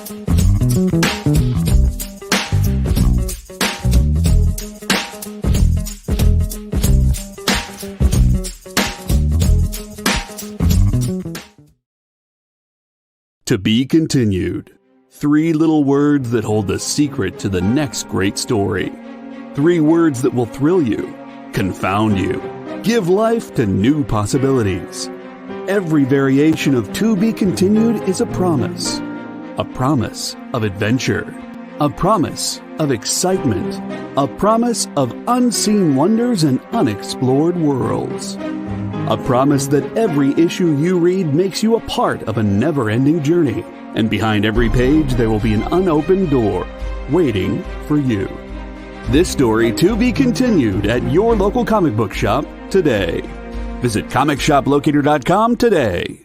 To be continued. 3 little words that hold the secret to the next great story. 3 words that will thrill you, confound you, give life to new possibilities. Every variation of To Be Continued is a promise of adventure, a promise of excitement, a promise of unseen wonders and unexplored worlds. A promise that every issue you read makes you a part of a never-ending journey, and behind every page there will be an unopened door waiting for you. This story to be continued at your local comic book shop today. Visit comicshoplocator.com today.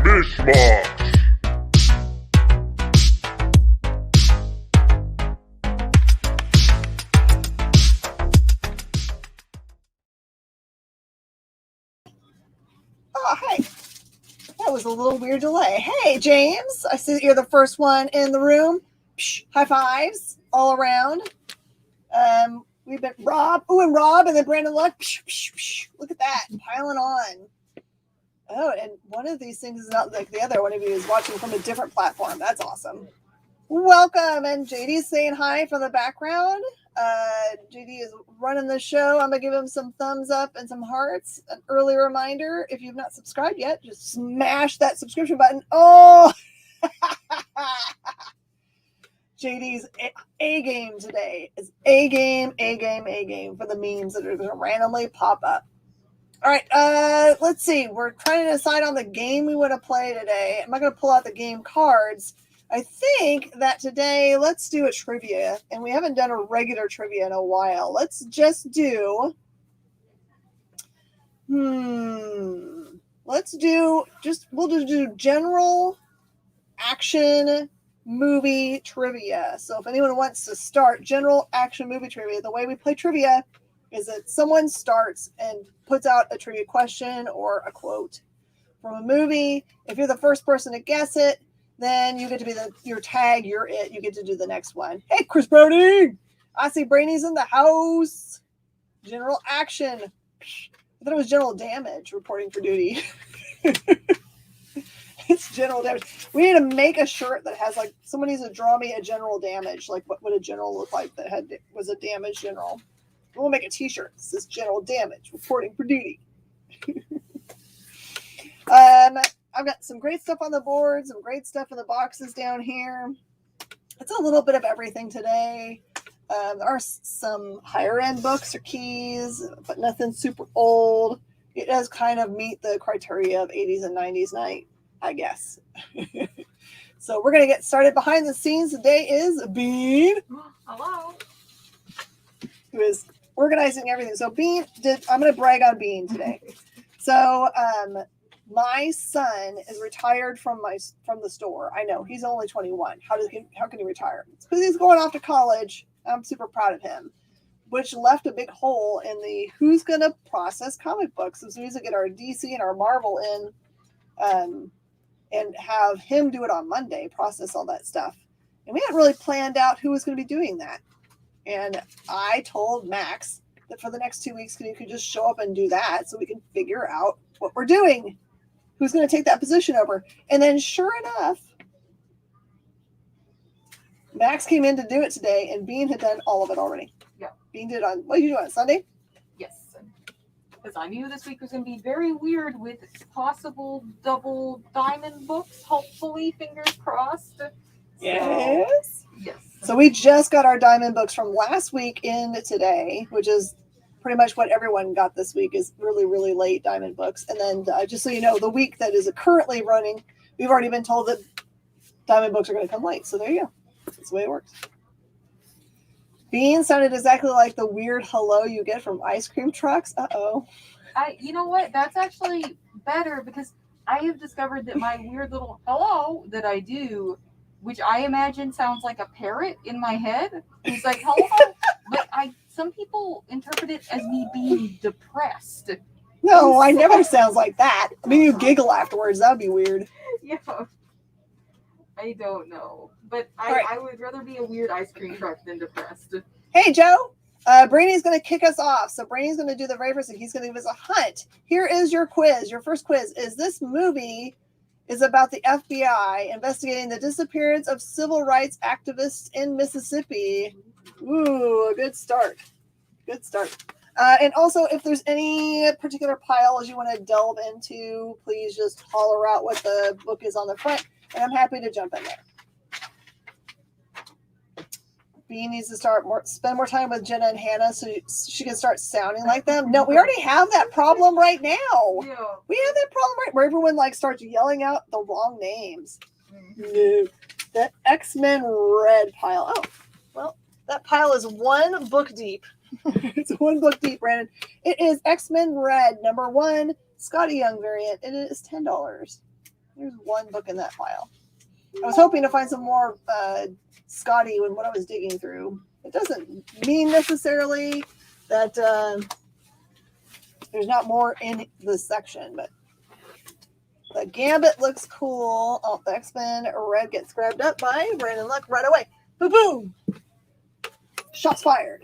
Mish Mosh. Oh, hey. That was a little weird delay. Hey, James. I see that you're the first one in the room. Psh, high fives all around. We've been Rob. Oh, and Rob, and then Brandon Luck. Psh, psh, psh. Look at that. Piling on. Oh, and one of these things is not like the other. One of you is watching from a different platform. That's awesome. Welcome. And JD's saying hi from the background. JD is running the show. I'm going to give him some thumbs up and some hearts. An early reminder, if you've not subscribed yet, just smash that subscription button. Oh! JD's A game today is A game for the memes that are going to randomly pop up. All right, let's see. We're trying to decide on the game we want to play today. I'm not going to pull out the game cards. I think that today, let's do a trivia. And we haven't done a regular trivia in a while. Let's just do... we'll just do general action movie trivia. So if anyone wants to start general action movie trivia, the way we play trivia is that someone starts and puts out a trivia question or a quote from a movie. If you're the first person to guess it, then you get to be your tag, you're it. You get to do the next one. Hey, Chris Brody! I see Brady's in the house. General action. I thought it was general damage reporting for duty. It's general damage. We need to make a shirt that has like, someone needs to draw me a general damage. Like what would a general look like that was a damage general? We'll make a t-shirt. This is general damage reporting for duty. I've got some great stuff on the board, some great stuff in the boxes down here. It's a little bit of everything today. There are some higher end books or keys, but nothing super old. It does kind of meet the criteria of 80s and 90s night, I guess. So we're going to get started. Behind the scenes today is Bean. Hello. Who is organizing everything. So Bean I'm going to brag on Bean today. So my son is retired from the store. I know he's only 21. How can he retire? It's because he's going off to college. I'm super proud of him, which left a big hole in the who's going to process comic books. So we need to get our DC and our Marvel in, and have him do it on Monday, process all that stuff. And we hadn't really planned out who was going to be doing that. And I told Max that for the next 2 weeks, you could just show up and do that so we can figure out what we're doing. Who's going to take that position over? And then sure enough, Max came in to do it today, and Bean had done all of it already. Yeah. Bean did what did you do on Sunday? Yes. Because I knew this week was going to be very weird with possible double diamond books. Hopefully, fingers crossed. Yes. Yes. So we just got our diamond books from last week in today, which is pretty much what everyone got this week is really, really late diamond books. And then just so you know, the week that is currently running, we've already been told that diamond books are going to come late. So there you go. That's the way it works. Bean sounded exactly like the weird hello you get from ice cream trucks. Uh-oh. You know what? That's actually better because I have discovered that my weird little hello that I do, which I imagine sounds like a parrot in my head. It's like hello, but some people interpret it as me being depressed. No, I never sounds like that. I mean, you giggle afterwards. That would be weird. Yeah. I don't know. But Right. I would rather be a weird ice cream truck than depressed. Hey, Joe. Brainy's going to kick us off. So Brainy's going to do the very first thing. He's going to give us a hunt. Here is your quiz. Your first quiz is this movie is about the FBI investigating the disappearance of civil rights activists in Mississippi. Ooh, a good start. Good start. And also, if there's any particular piles you want to delve into, please just holler out what the book is on the front, and I'm happy to jump in there. Bee needs to spend more time with Jenna and Hannah so she can start sounding like them. No, we already have that problem right now. Yeah. We have that problem right where everyone starts yelling out the wrong names. No. The X-Men Red pile. Oh, well, that pile is one book deep. It's one book deep, Brandon. It is X-Men Red, #1, Scotty Young variant. It is $10. There's one book in that pile. I was hoping to find some more Scotty when what I was digging through. It doesn't mean necessarily that there's not more in this section, but the Gambit looks cool. Oh, the X-Men Red gets grabbed up by Brandon Luck right away. Boom, boom. Shots fired.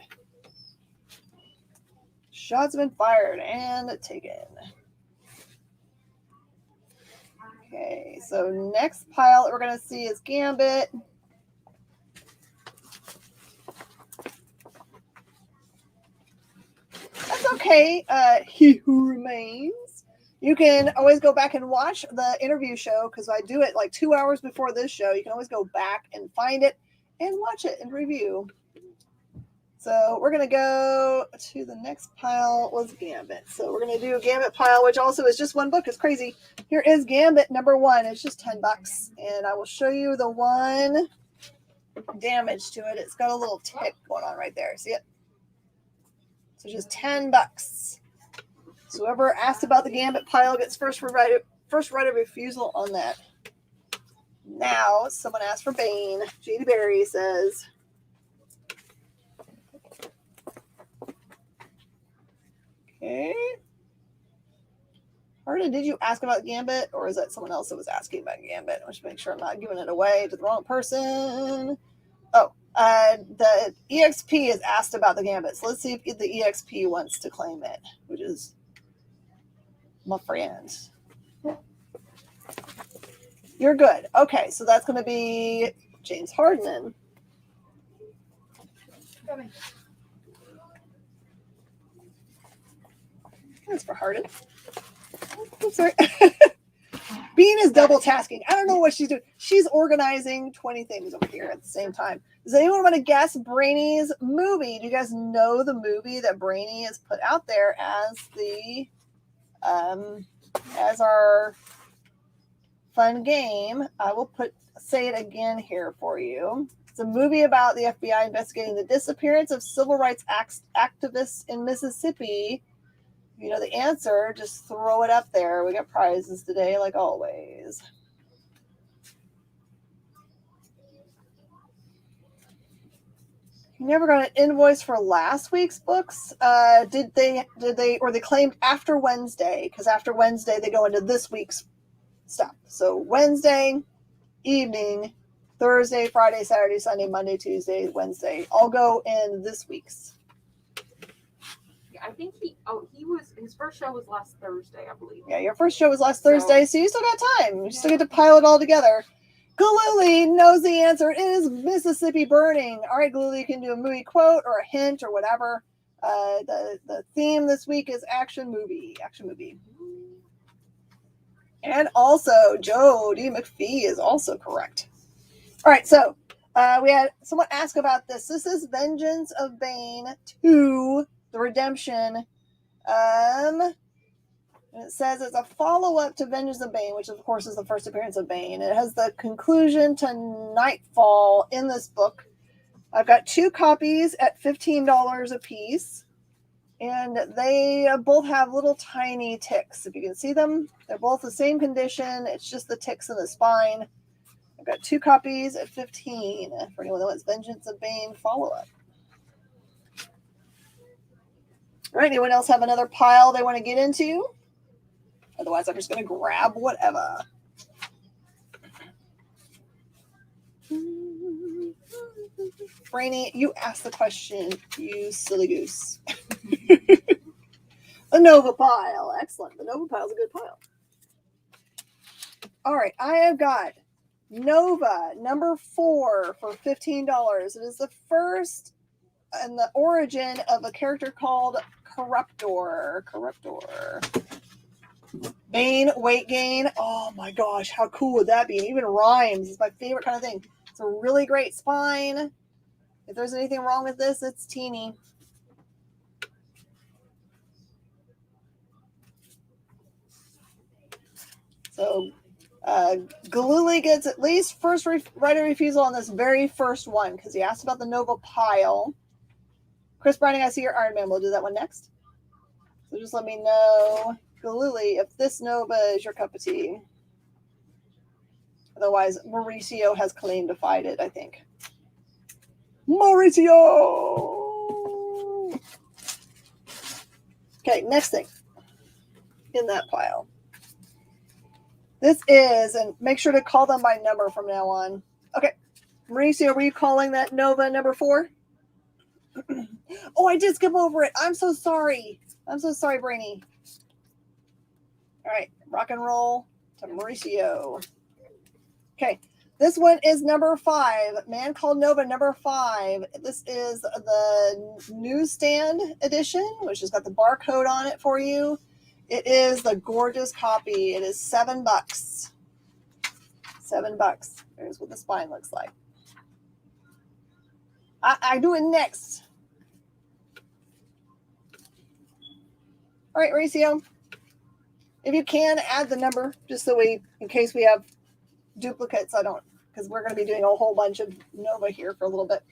Shots have been fired and taken. Okay, so next pile that we're going to see is Gambit. That's okay. He Who Remains. You can always go back and watch the interview show because I do it 2 hours before this show. You can always go back and find it and watch it and review. So we're going to go to the next pile was Gambit. So we're going to do Gambit pile, which also is just one book. It's crazy. Here is Gambit #1. It's just $10. And I will show you the one damage to it. It's got a little tick going on right there. See it? So just $10. So whoever asked about the Gambit pile gets first right of refusal on that. Now, someone asked for Bane. J.D. Barry says... Okay. Harden, did you ask about Gambit, or is that someone else that was asking about Gambit? I should make sure I'm not giving it away to the wrong person. Oh, the EXP is asked about the Gambit. So let's see if the EXP wants to claim it, which is my friend. You're good. Okay, so that's going to be James Harden. That's for Harden. I'm sorry. Bean is double tasking. I don't know what she's doing. She's organizing 20 things over here at the same time. Does anyone want to guess Brainy's movie? Do you guys know the movie that Brainy has put out there as the as our fun game? I will say it again here for you. It's a movie about the FBI investigating the disappearance of civil rights activists in Mississippi. If you know the answer, just throw it up there. We got prizes today, like always. You never got an invoice for last week's books. Did they claimed after Wednesday? Because after Wednesday they go into this week's stuff. So Wednesday evening, Thursday, Friday, Saturday, Sunday, Monday, Tuesday, Wednesday, all go in this week's. I think his first show was last Thursday, I believe. Yeah, your first show was last Thursday, so you still got time. You still get to pile it all together. Galuli knows the answer. It is Mississippi Burning. All right, Galuli, you can do a movie quote or a hint or whatever. The theme this week is action movie. And also, Jody McPhee is also correct. All right, so we had someone ask about this. This is Vengeance of Bane 2. The Redemption. And it says it's a follow-up to Vengeance of Bane, which of course is the first appearance of Bane. It has the conclusion to Nightfall in this book. I've got 2 copies at $15 a piece, and they both have little tiny ticks. If you can see them, they're both the same condition. It's just the ticks in the spine. I've got 2 copies at $15 for anyone that wants Vengeance of Bane follow-up. All right, anyone else have another pile they want to get into? Otherwise, I'm just going to grab whatever. Brainy, you asked the question, you silly goose. A Nova pile. Excellent. The Nova pile is a good pile. All right, I have got Nova number 4 for $15. It is the first and the origin of a character called Corruptor. Bane, weight gain. Oh my gosh, how cool would that be? It even rhymes. It's my favorite kind of thing. It's a really great spine. If there's anything wrong with this, it's teeny. So Galuli gets at least first right of refusal on this very first one because he asked about the Nova pile. Chris Browning, I see your Iron Man. We'll do that one next. So just let me know, Galuli, if this Nova is your cup of tea. Otherwise, Mauricio has claimed to fight it, I think. Mauricio! Okay, next thing in that pile. This is, and make sure to call them by number from now on. Okay, Mauricio, were you calling that Nova number 4? Oh, I did skip over it. I'm so sorry. I'm so sorry, Brainy. All right, rock and roll to Mauricio. Okay, this one is number 5. Man Called Nova number 5. This is the newsstand edition, which has got the barcode on it for you. It is the gorgeous copy. It is $7. $7. Here's what the spine looks like. I do it next. All right, Mauricio. If you can, add the number just so we, in case we have duplicates, because we're going to be doing a whole bunch of Nova here for a little bit.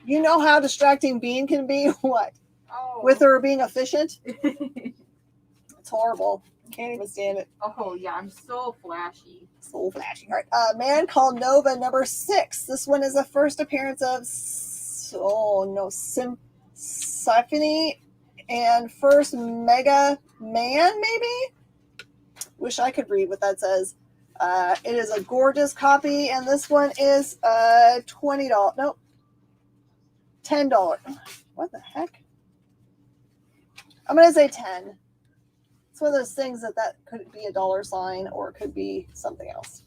You know how distracting Bean can be? What? Oh. With her being efficient? It's horrible. Can't even stand it. Oh, yeah, I'm so flashy. So flashy. All right. Man Called Nova number 6. This one is the first appearance of Symphony and first Mega Man, maybe? Wish I could read what that says. It is a gorgeous copy, and this one is $20. Nope. $10. What the heck? I'm going to say 10. It's one of those things that could be a dollar sign or it could be something else.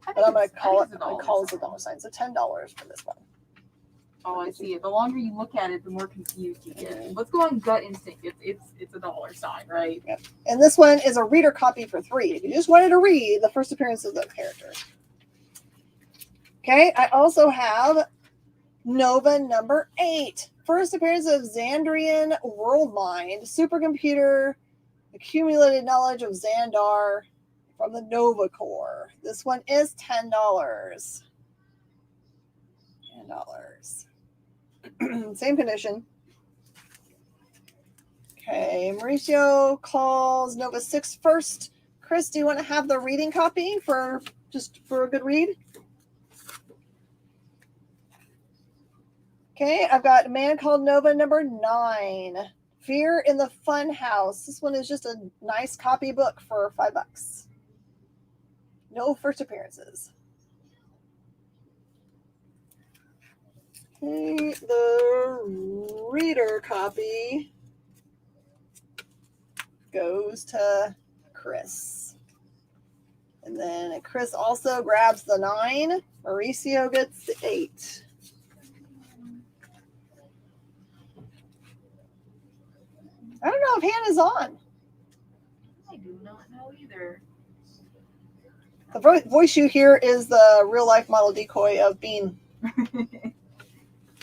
But I'm going to call it a dollar sign. So $10 for this one. Oh, I see it. The longer you look at it, the more confused you get. Let's go on gut instinct. It's a dollar sign, right? Yep. And this one is a reader copy for $3. If you just wanted to read the first appearance of the character. Okay, I also have Nova number 8. First appearance of Xandrian Worldmind, supercomputer, accumulated knowledge of Xandar from the Nova Core. This one is $10. $10. Same condition. Okay, Mauricio calls Nova 6 first. Chris, do you want to have the reading copy for a good read? Okay, I've got a Man Called Nova number 9. Fear in the Fun House. This one is just a nice copy book for $5. No first appearances. Okay, the reader copy goes to Chris. And then Chris also grabs the 9. Mauricio gets the 8. I don't know if Hannah's on. I do not know either. The voice you hear is the real-life model decoy of Bean.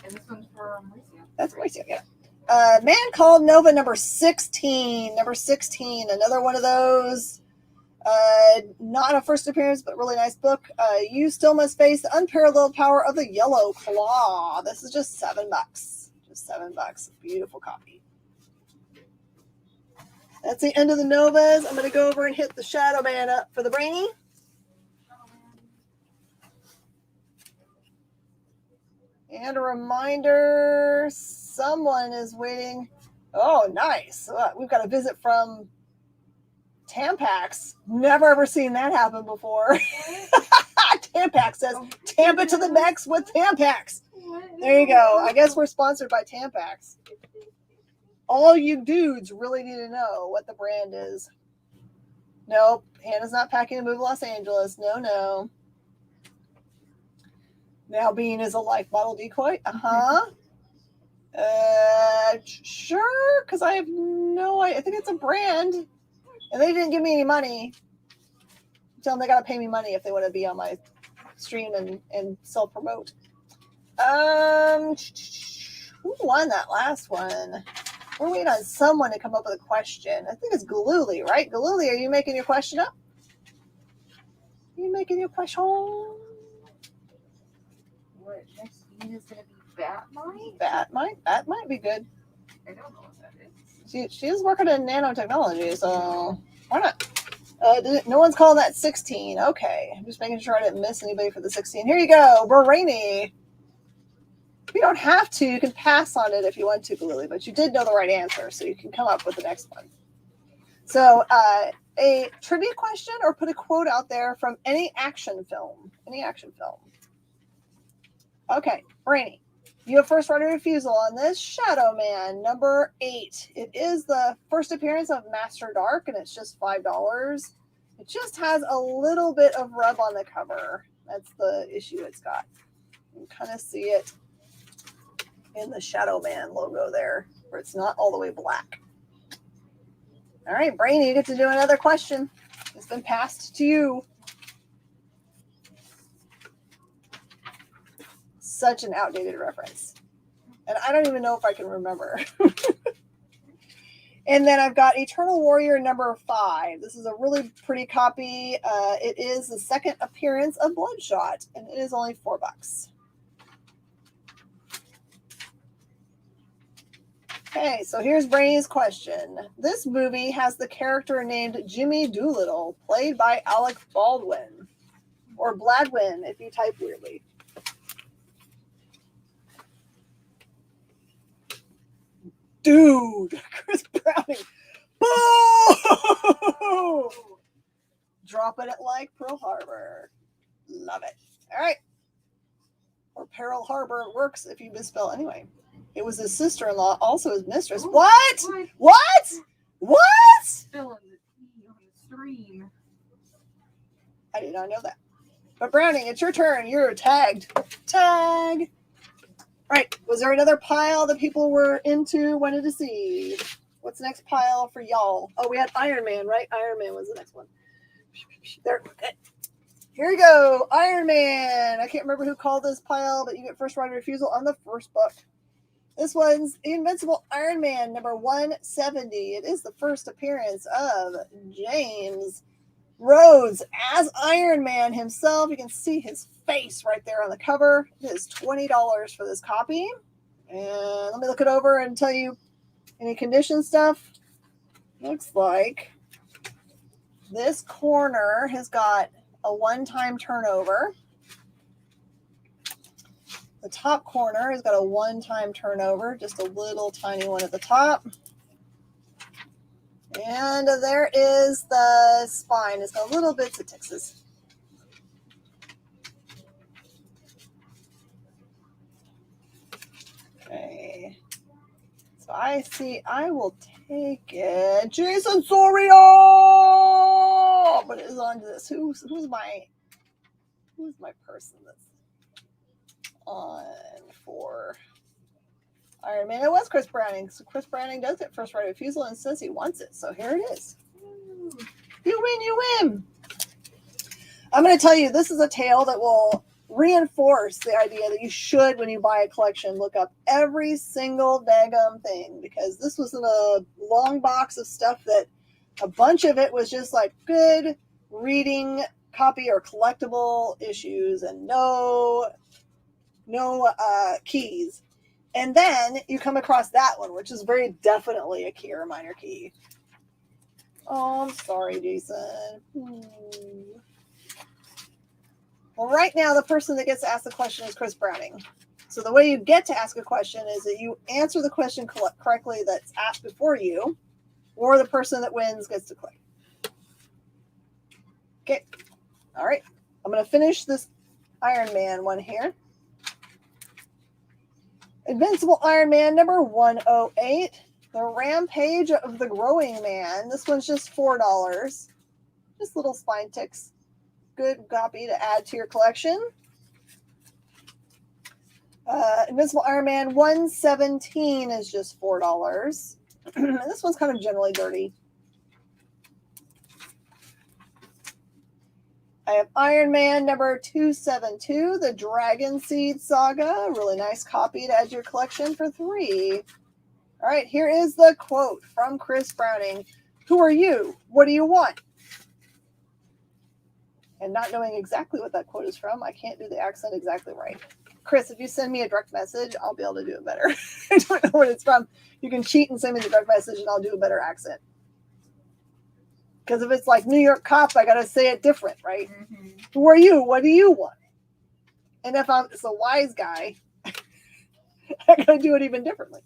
And this one's for Mauricio. That's Mauricio, yeah. Man Called Nova number 16. Number 16, another one of those Not a first appearance, but really nice book. You still must face the unparalleled power of the Yellow Claw. This is just $7. Just $7. Beautiful copy. That's the end of the Novas. I'm going to go over and hit the Shadow Man up for the Brainy. And a reminder, someone is waiting. Oh, nice. We've got a visit from Tampax. Never ever seen that happen before. Tampax says, Tampa to the next with Tampax. There you go. I guess we're sponsored by Tampax. All you dudes really need to know what the brand is. Nope. Hannah's not packing to move to Los Angeles. No. Now Bean is a life model decoy. Sure, because I have no idea. I think it's a brand. And they didn't give me any money. Tell them they got to pay me money if they want to be on my stream and self-promote. Who won that last one? We're waiting on someone to come up with a question. I think it's Galuli, right? Galuli, are you making your question up? Are you making your question? What next bean is going to be Batmite? That might be good. I don't know what that is. She is working in nanotechnology, so why not? No one's calling that 16. Okay, I'm just making sure I didn't miss anybody for the 16. Here you go, Rainy. You don't have to. You can pass on it if you want to, Lily, but you did know the right answer, so you can come up with the next one. So a trivia question or put a quote out there from any action film. Okay, Rainy. You have first right of refusal on this. Shadow Man, number 8. It is the first appearance of Master Dark, and it's just $5. It just has a little bit of rub on the cover. That's the issue it's got. You can kind of see it in the Shadow Man logo there, where it's not all the way black. All right, Brainy, you get to do another question. It's been passed to you. Such an outdated reference. And I don't even know if I can remember. And then I've got Eternal Warrior number 5. This is a really pretty copy. It is the second appearance of Bloodshot, and it is only $4. Okay, so here's Brainy's question. This movie has the character named Jimmy Doolittle, played by Alec Baldwin, or Bladwin if you type weirdly. Dude, Chris Browning. Boo! Dropping it like Pearl Harbor. Love it. All right. Or Pearl Harbor works if you misspell anyway. It was his sister-in-law, also his mistress. Oh, What? Spilling the tea on the stream. I did not know that. But Browning, it's your turn. You're tagged. Tag. All right. Was there another pile that people were into, wanted to see? What's the next pile for y'all? Oh, we had Iron Man, right? Iron Man was the next one. There. Okay. Here we go. Iron Man. I can't remember who called this pile, but you get first right of refusal on the first book. This one's The Invincible Iron Man, number 170. It is the first appearance of James Rhodes as Iron Man himself. You can see his face right there on the cover. It is $20 for this copy. And let me look it over and tell you any condition stuff. Looks like this corner has got a one-time turnover. The top corner has got a one-time turnover, just a little tiny one at the top. And there is the spine. It's got little bits of Texas. Okay. So I see, I will take it. Jason Soria! But it is on to this. Who's my person that's on for Iron Man? It was Chris Browning. So Chris Browning does it first right of refusal and says he wants it. So here it is. You win. I'm going to tell you, this is a tale that will reinforce the idea that you should, when you buy a collection, look up every single daggum thing, because this was in a long box of stuff that a bunch of it was just like good reading copy or collectible issues, and no keys. And then you come across that one, which is very definitely a key or a minor key. Oh, I'm sorry, Jason. Well, right now, the person that gets to ask the question is Chris Browning. So the way you get to ask a question is that you answer the question correctly that's asked before you, or the person that wins gets to click. Okay. All right. I'm going to finish this Iron Man one here. Invincible Iron Man number 108. The Rampage of the Growing Man. This one's just $4. Just little spine ticks. Good copy to add to your collection. Invincible Iron Man 117 is just $4. And this one's kind of generally dirty. I have Iron Man number 272, the Dragon Seed Saga. Really nice copy to add to your collection for $3. All right, here is the quote from Chris Browning. Who are you? What do you want? And not knowing exactly what that quote is from, I can't do the accent exactly right. Chris, if you send me a direct message, I'll be able to do it better. I don't know what it's from. You can cheat and send me the direct message and I'll do a better accent. Because if it's like New York cop, I got to say it different, right? Mm-hmm. Who are you? What do you want? And if it's a wise guy, I got to do it even differently.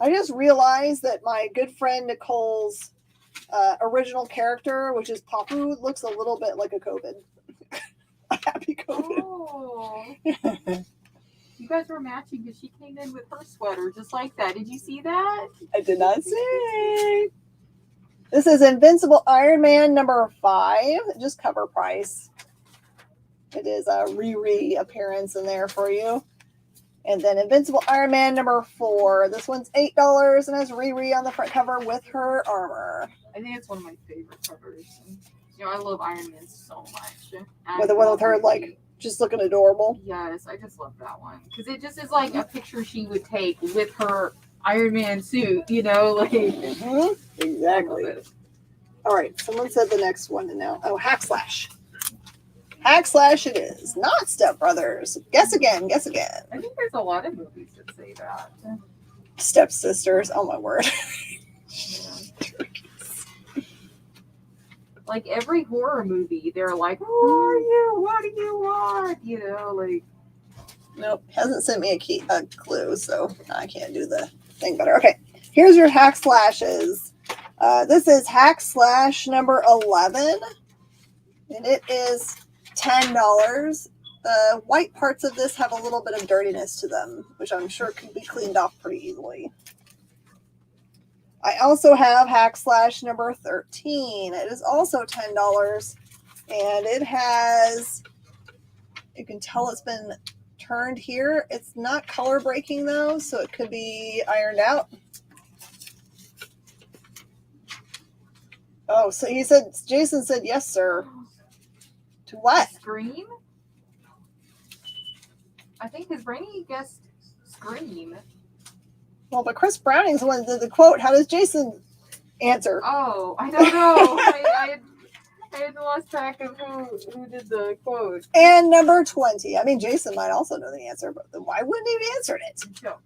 I just realized that my good friend Nicole's original character, which is Papu, looks a little bit like a COVID. A happy COVID. Oh. You guys were matching because she came in with her sweater just like that. Did you see that? I did not see. This is Invincible Iron Man number 5. Just cover price. It is a Riri appearance in there for you. And then Invincible Iron Man number 4. This one's $8 and has Riri on the front cover with her armor. I think it's one of my favorite covers. You know, I love Iron Man so much. With the one with her, like, just looking adorable. Yes, I just love that one. Because it just is like a picture she would take with her Iron Man suit, you know? Like, Exactly. All right, someone said the next one to know. Oh, Hack Slash. Hack Slash it is. Not Step Brothers. Guess again, guess again. I think there's a lot of movies that say that. Step Sisters. Oh, my word. Like every horror movie, they're like, who are you? What do you want? You know, like. Nope, hasn't sent me a clue, so I can't do the thing better. Okay, here's your Hack Slashes. This is Hack Slash number 11, and it is $10. The white parts of this have a little bit of dirtiness to them, which I'm sure can be cleaned off pretty easily. I also have Hack Slash number 13. It is also $10, and it has, you can tell it's been turned here. It's not color breaking though, so it could be ironed out. Oh, so Jason said yes, sir. To what? Scream? I think his brainy guessed Scream. Well, but Chris Browning's the one that did the quote. How does Jason answer? Oh, I don't know. I had lost track of who did the quote. And number 20. I mean, Jason might also know the answer, but why wouldn't he have answered it? No.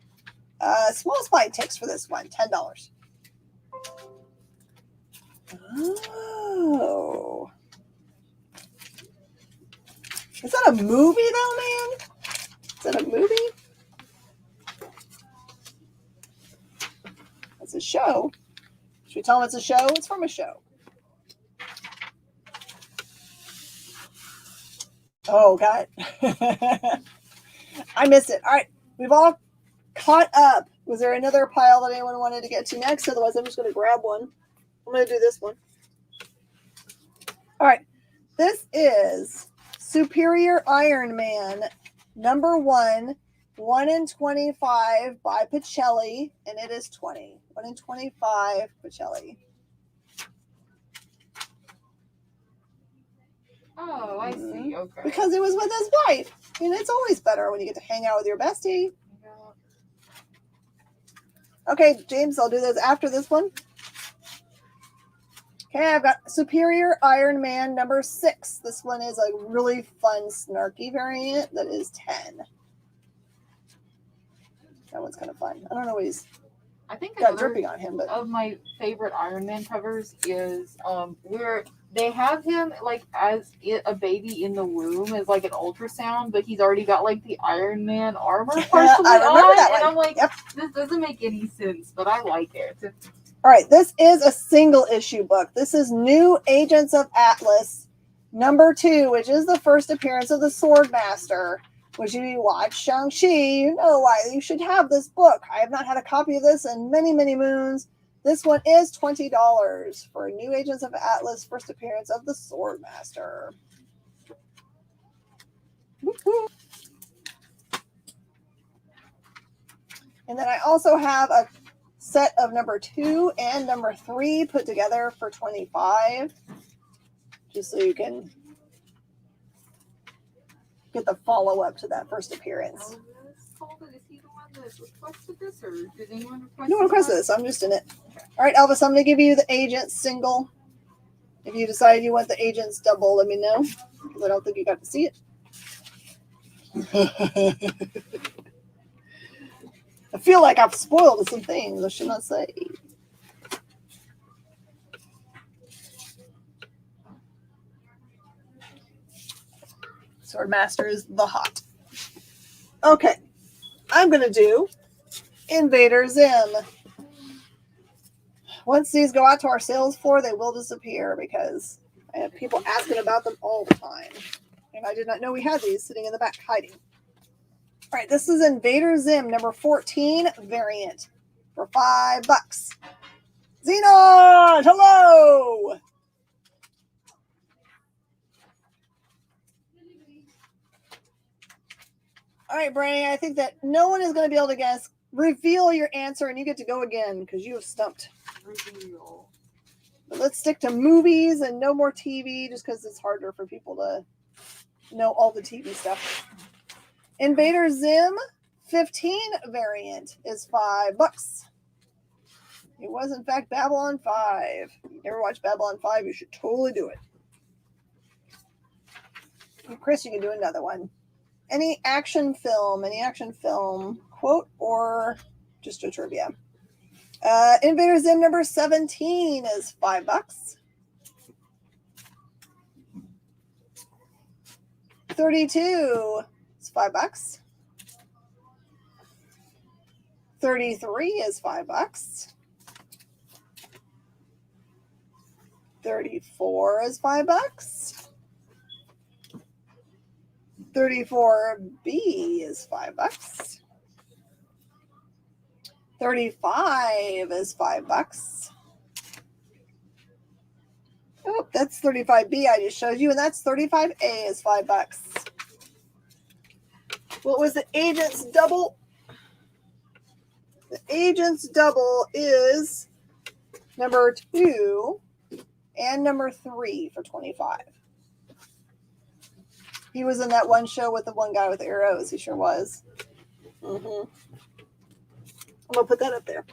Small spine ticks for this one, $10. Oh. Is that a movie though, man? Is that a movie? It's a show. Should we tell them it's a show? It's from a show. Oh, God. I missed it. All right. We've all caught up. Was there another pile that anyone wanted to get to next? Otherwise, I'm just going to grab one. I'm going to do this one. All right. This is Superior Iron Man number 1, 1 in 25 by Pacelli, and it is 20. 1 in 25 Pacelli. Oh, I see. Okay. Because it was with his wife. And it's always better when you get to hang out with your bestie. Yeah. Okay, James, I'll do those after this one. Okay, I've got Superior Iron Man number 6. This one is a really fun, snarky variant that is 10. That one's kind of fun. I don't know what he's I think got another dripping on him, but of my favorite Iron Man covers is where they have him like as a baby in the womb as like an ultrasound, but he's already got like the Iron Man armor partially I remember on, that and one. I'm like, Yep. this doesn't make any sense, but I like it. All right, this is a single issue book. This is New Agents of Atlas number 2, which is the first appearance of the Swordmaster. Which if you watch Shang-Chi, you know why you should have this book. I have not had a copy of this in many, many moons. This one is $20 for New Agents of Atlas, first appearance of the Swordmaster. And then I also have a set of number 2 and number 3 put together for $25, just so you can get the follow-up to that first appearance. Is he the one that requested this, or did anyone request No one requested this. I'm just in it. All right, Elvis, I'm going to give you the Agents single. If you decide you want the Agents double, let me know, because I don't think you got to see it. I feel like I've spoiled some things I should not say. Swordmaster is the hot. Okay, I'm going to do Invader Zim. Once these go out to our sales floor, they will disappear because I have people asking about them all the time. And I did not know we had these sitting in the back hiding. All right, this is Invader Zim number 14 variant for $5. Xenon, hello! All right, Brandy, I think that no one is going to be able to guess. Reveal your answer and you get to go again because you have stumped. Reveal. But let's stick to movies and no more TV just because it's harder for people to know all the TV stuff. Invader Zim 15 variant is $5. It was, in fact, Babylon 5. If you never watched Babylon 5, you should totally do it. And Chris, you can do another one. Any action film, quote, or just a trivia. Invader Zim number 17 is $5. 32 is $5. 33 is $5. 34 is $5. 34B is $5. 35 is $5. Oh, that's 35B I just showed you, and that's 35A is $5. What was the Agent's double? The Agent's double is number 2 and number 3 for $25. He was in that one show with the one guy with arrows. He sure was. I'm going to put that up there.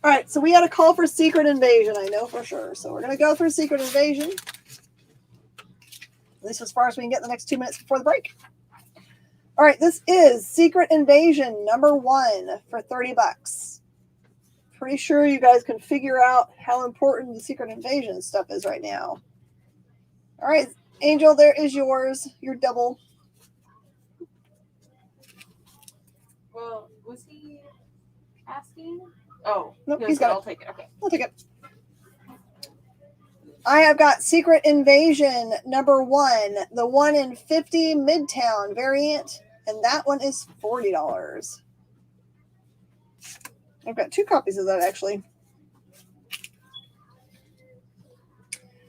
All right, so we had a call for Secret Invasion, I know for sure. So we're going to go through Secret Invasion. At least as far as we can get in the next 2 minutes before the break. All right, this is Secret Invasion number 1 for $30. Pretty sure you guys can figure out how important the Secret Invasion stuff is right now. All right, Angel, there is yours. Your double. Well, was he asking? Oh, Nope, he's got it. I'll take it. Okay. I'll take it. I have got Secret Invasion number 1, the 1 in 50 Midtown variant, and that one is $40. I've got 2 copies of that actually.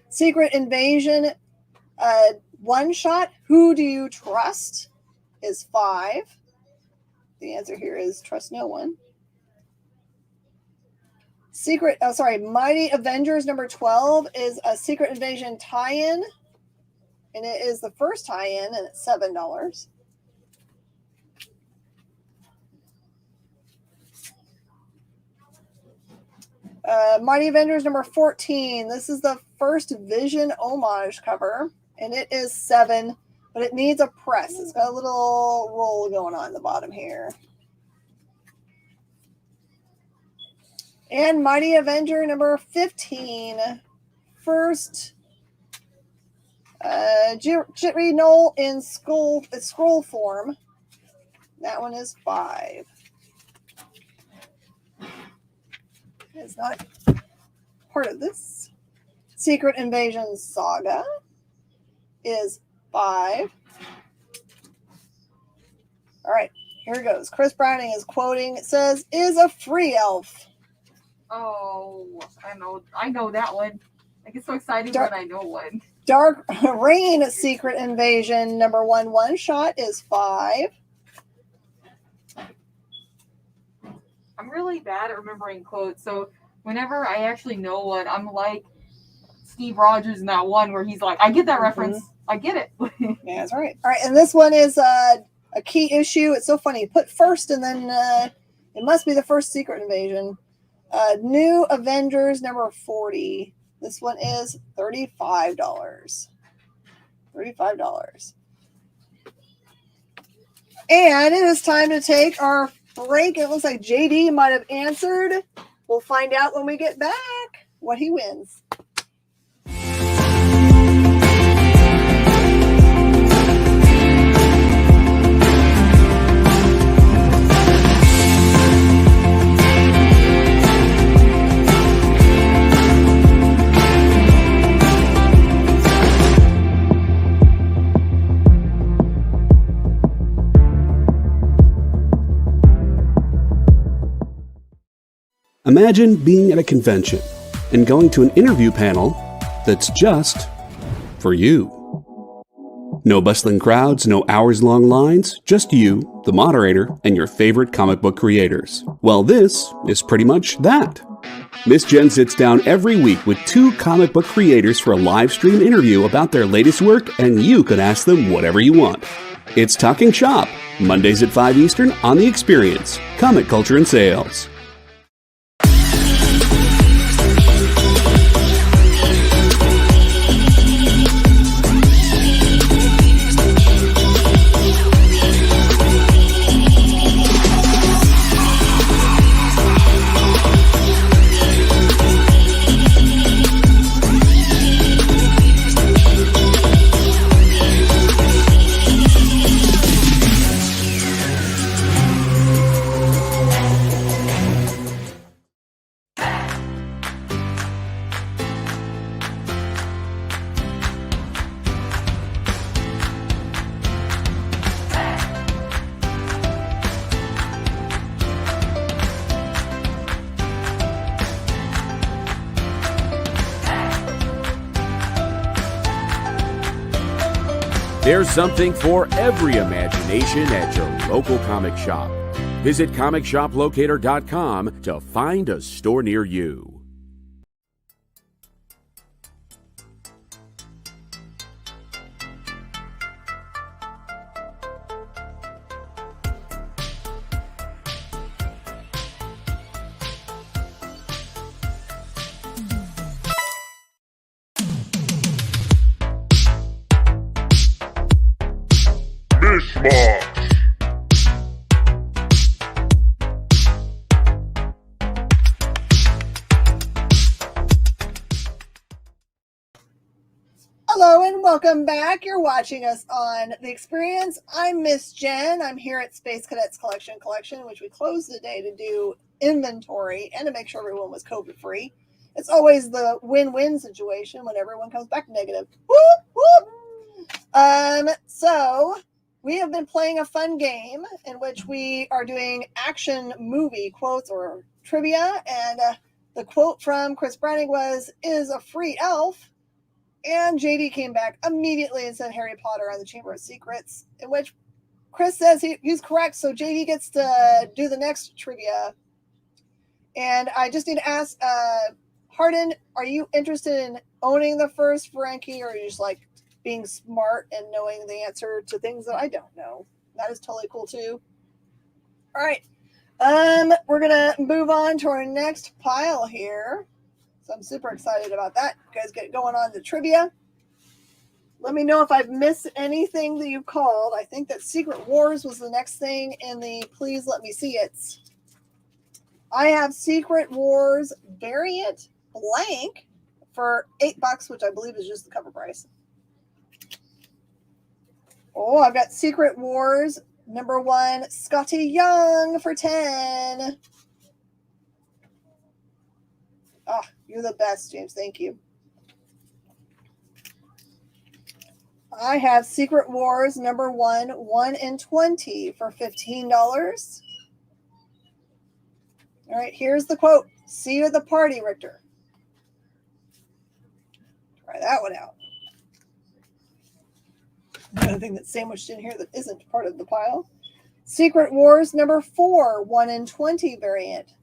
Secret Invasion one shot, Who Do You Trust? Is $5. The answer here is trust no one. Mighty Avengers number 12 is a Secret Invasion tie-in. And it is the first tie-in, and it's $7. Mighty Avengers number 14. This is the first Vision homage cover, and it is 7, but it needs a press. It's got a little roll going on the bottom here. And Mighty Avenger number 15. First Jittery Knoll in scroll form. That one is 5. It's not part of this. Secret Invasion Saga is 5. All right, here it goes. Chris Browning is quoting. It says, "Is a free elf." Oh, I know that one. I get so excited when I know one. Dark Reign Secret Invasion number 1 shot is 5. I'm really bad at remembering quotes, so whenever I actually know one, I'm like Steve Rogers in that one where he's like, I get that reference. I get it. Yeah, that's right. All right, and this one is a key issue. It's so funny. Put first, and then it must be the first Secret Invasion. New Avengers number 40. This one is $35. $35. And it is time to take our break. It looks like JD might have answered. We'll find out when we get back what he wins. Imagine being at a convention and going to an interview panel that's just for you. No bustling crowds, no hours-long lines, just you, the moderator, and your favorite comic book creators. Well, this is pretty much that. Miss Jen sits down every week with 2 comic book creators for a live stream interview about their latest work, and you can ask them whatever you want. It's Talking Shop, Mondays at 5 Eastern on The Experience, Comic Culture and Sales. There's something for every imagination at your local comic shop. Visit ComicShopLocator.com to find a store near you. Mish Mosh. Hello and welcome back. You're watching us on The Experience. I'm Miss Jen. I'm here at Space Cadets Collection, which we closed today to do inventory and to make sure everyone was COVID free. It's always the win-win situation when everyone comes back negative. Whoop, whoop. So we have been playing a fun game in which we are doing action movie quotes or trivia. And the quote from Chris Browning was, "Is a free elf." And JD came back immediately and said Harry Potter and the Chamber of Secrets, in which Chris says he's correct. So JD gets to do the next trivia. And I just need to ask, Hardin, are you interested in owning the first Frankie, or are you just like being smart and knowing the answer to things that I don't know? That is totally cool too. All right. We're gonna move on to our next pile here. So I'm super excited about that. You guys get going on the trivia. Let me know if I've missed anything that you called. I think that Secret Wars was the next thing in the Please Let Me See It. I have Secret Wars variant blank for $8, which I believe is just the cover price. Oh, I've got Secret Wars #1, Scotty Young for 10. Oh, you're the best, James. Thank you. I have Secret Wars #1, 1 in 20 for $15. All right, here's the quote. See you at the party, Richter. Try that one out. Another thing that's sandwiched in here that isn't part of the pile. Secret Wars #4, 1 in 20 variant.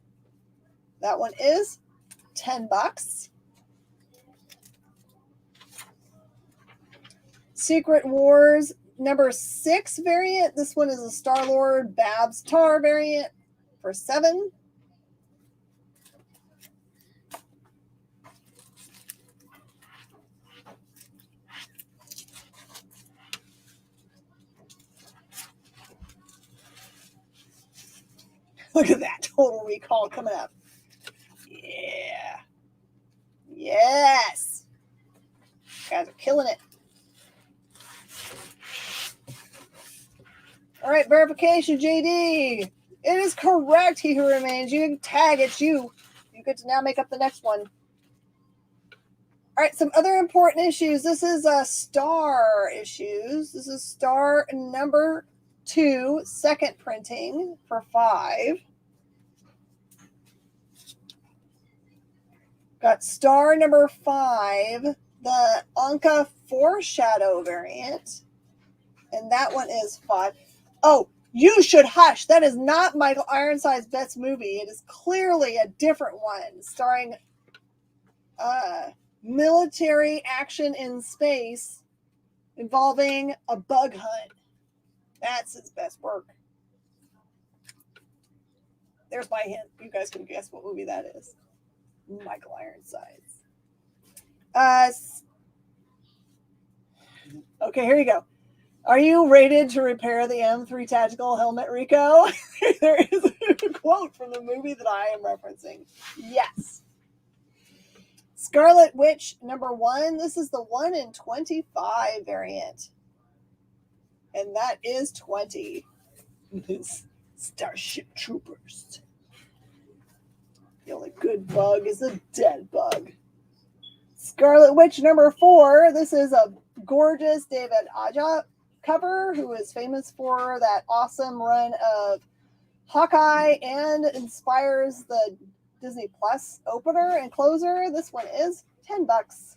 That one is $10. Secret Wars #6 variant. This one is a Star-Lord Babs Tar variant for $7. Look at that Total Recall coming up. Yeah. Yes. Guys are killing it. All right, verification, JD. It is correct. He Who Remains. You can tag it. You get to now make up the next one. All right, some other important issues. This is Star issues. This is Star #2, second printing for $5. Got Star #5, the Anka Foreshadow variant. And that one is $5. Oh, You Should Hush. That is not Michael Ironside's best movie. It is clearly a different one starring military action in space involving a bug hunt. That's his best work. There's my hint. You guys can guess what movie that is. Michael Ironside's. Okay, here you go. Are you rated to repair the M3 tactical helmet, Rico? There is a quote from the movie that I am referencing. Yes. Scarlet Witch #1. This is the 1 in 25 variant. And that is 20. Starship Troopers. The only good bug is a dead bug. Scarlet Witch #4. This is a gorgeous David Aja cover, who is famous for that awesome run of Hawkeye and inspires the Disney Plus opener and closer. This one is $10.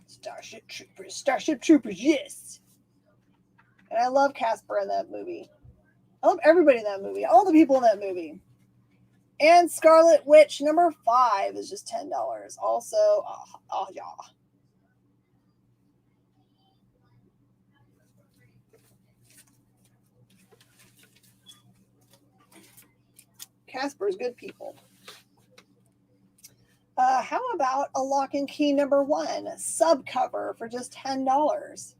Starship Troopers, yes. And I love Casper in that movie. I love everybody in that movie, all the people in that movie. And Scarlet Witch #5 is just $10. Also, yeah. Casper's good people. How about a Lock and Key #1 subcover for just $10?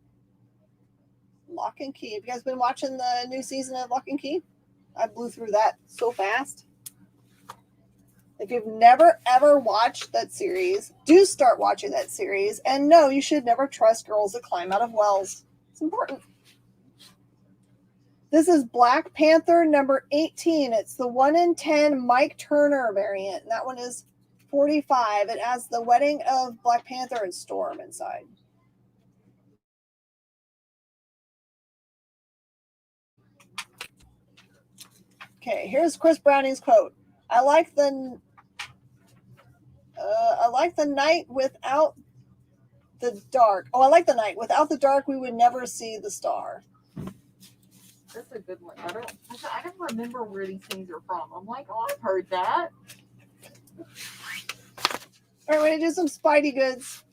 Lock and Key. Have you guys been watching the new season of Lock and Key? I blew through that so fast. If you've never ever watched that series, do start watching that series. And no, you should never trust girls that climb out of wells. It's important. This is Black Panther #18. It's the 1 in 10 Mike Turner variant. And that one is $45. It has the wedding of Black Panther and Storm inside. Okay, here's Chris Browning's quote. I like the night without the dark. Oh, I like the night. Without the dark, we would never see the star. That's a good one. I don't remember where these things are from. I'm like, oh, I've heard that. All right, we're going to do some Spidey goods.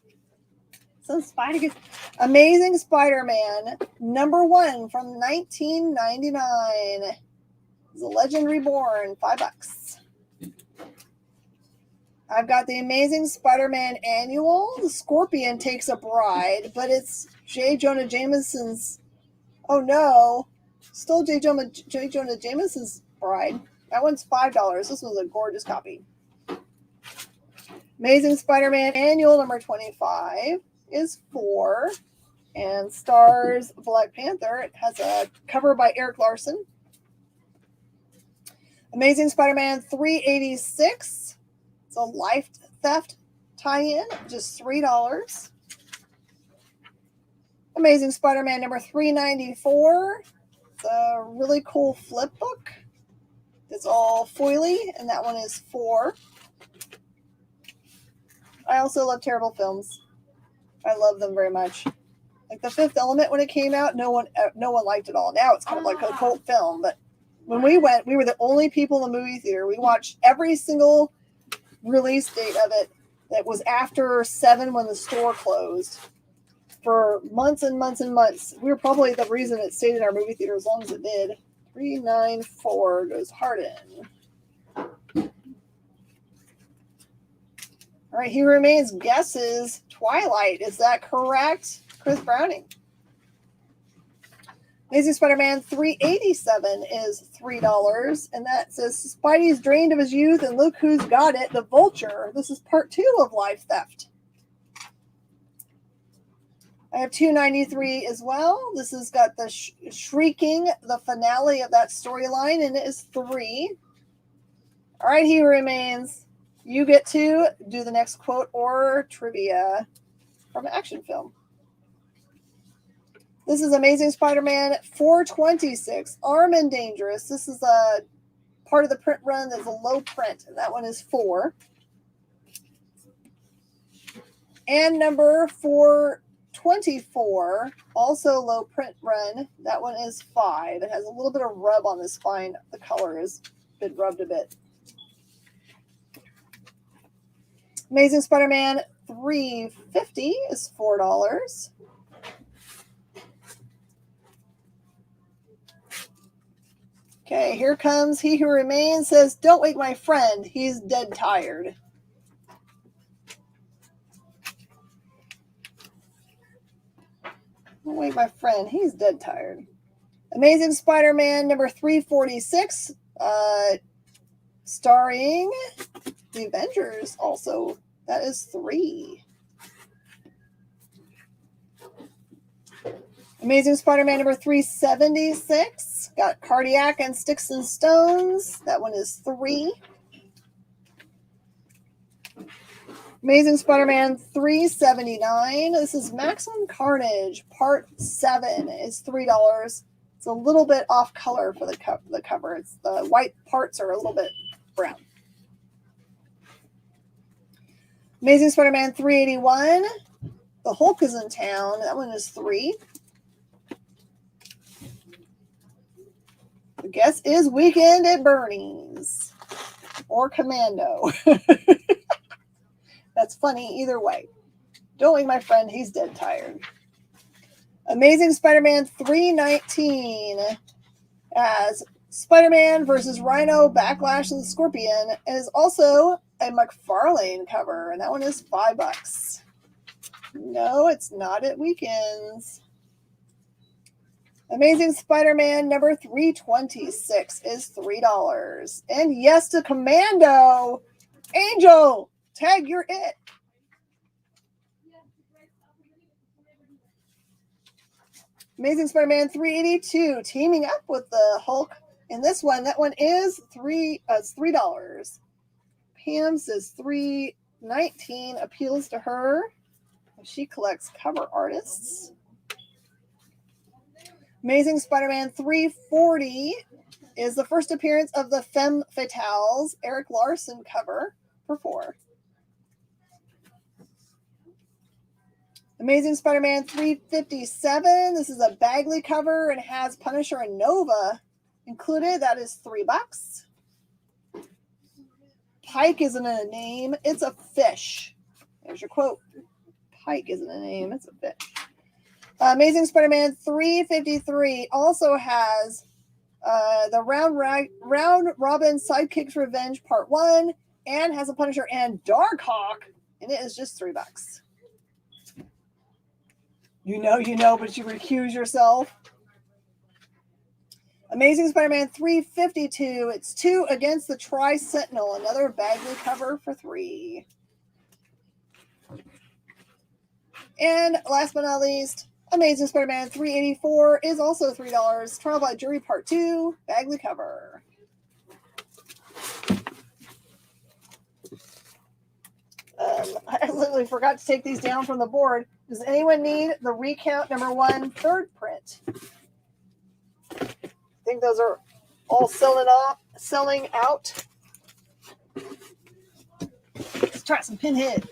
Amazing Spider-Man #1 from 1999. The Legend Reborn, $5. I've got the Amazing Spider-Man Annual. The Scorpion takes a bride, but it's J. Jonah Jameson's. Oh no, still J. Jonah Jameson's bride. That one's $5. This one's a gorgeous copy. Amazing Spider-Man Annual #25 is $4 and stars Black Panther. It has a cover by Eric Larson. Amazing Spider-Man 386. It's a life theft tie-in, just $3. Amazing Spider-Man #394. It's a really cool flip book. It's all foily, and that one is $4. I also love terrible films. I love them very much. Like The Fifth Element, when it came out, no one liked it all. Now it's kind of like a cult film, but when we went, we were the only people in the movie theater. We watched every single release date of it that was after 7 when the store closed for months and months and months. We were probably the reason it stayed in our movie theater as long as it did. 394 goes hard in. All right, He Remains guesses Twilight. Is that correct, Chris Browning? Amazing Spider-Man 387 is $3, and that says Spidey's drained of his youth, and look who's got it, the Vulture. This is part 2 of Life Theft. I have 293 as well. This has got the Shrieking, the finale of that storyline, and it is $3. All right, He Remains. You get to do the next quote or trivia from an action film. This is Amazing Spider-Man 426, Armed and Dangerous. This is a part of the print run that's a low print, and that one is $4. And number 424, also low print run. That one is $5. It has a little bit of rub on the spine. The color has been rubbed a bit. Amazing Spider-Man 350 is $4. Okay, here comes He Who Remains. Says, don't wake my friend. He's dead tired. Don't wake my friend. He's dead tired. Amazing Spider-Man #346, starring the Avengers also. That is $3. Amazing Spider-Man #376. Got Cardiac and Sticks and Stones. That one is $3. Amazing Spider-Man 379. This is Maximum Carnage, Part 7 is $3. It's a little bit off color for the cover. It's the white parts are a little bit brown. Amazing Spider-Man 381. The Hulk is in town. That one is $3. The guess is Weekend at Bernie's or Commando. That's funny either way. Don't wake my friend. He's dead tired. Amazing Spider-Man 319 as Spider-Man versus Rhino, Backlash, and the Scorpion, and is also a McFarlane cover, and that one is $5. No, it's not at weekends. Amazing Spider-Man #326 is $3. And yes to Commando. Angel, tag, you're it. Amazing Spider-Man 382, teaming up with the Hulk. In this one, that one is $3. Pam says 319 appeals to her. She collects cover artists. Amazing Spider-Man 340 is the first appearance of the Femme Fatales Eric Larson cover for $4. Amazing Spider-Man 357. This is a Bagley cover and has Punisher and Nova included. That is $3. Pike isn't a name. It's a fish. There's your quote. Pike isn't a name. It's a fish. Amazing Spider-Man 353 also has the Round Robin Sidekicks Revenge Part 1 and has a Punisher and Darkhawk, and it is just $3. You know, but you recuse yourself. Amazing Spider-Man 352. It's 2 Against the Tri-Sentinel. Another Bagley cover for $3. And last but not least, Amazing Spider-Man 384 is also $3. Trial by Jury Part 2, Bagley cover. I literally forgot to take these down from the board. Does anyone need the Recount #1 third print? I think those are all selling out. Let's try some Pinhead.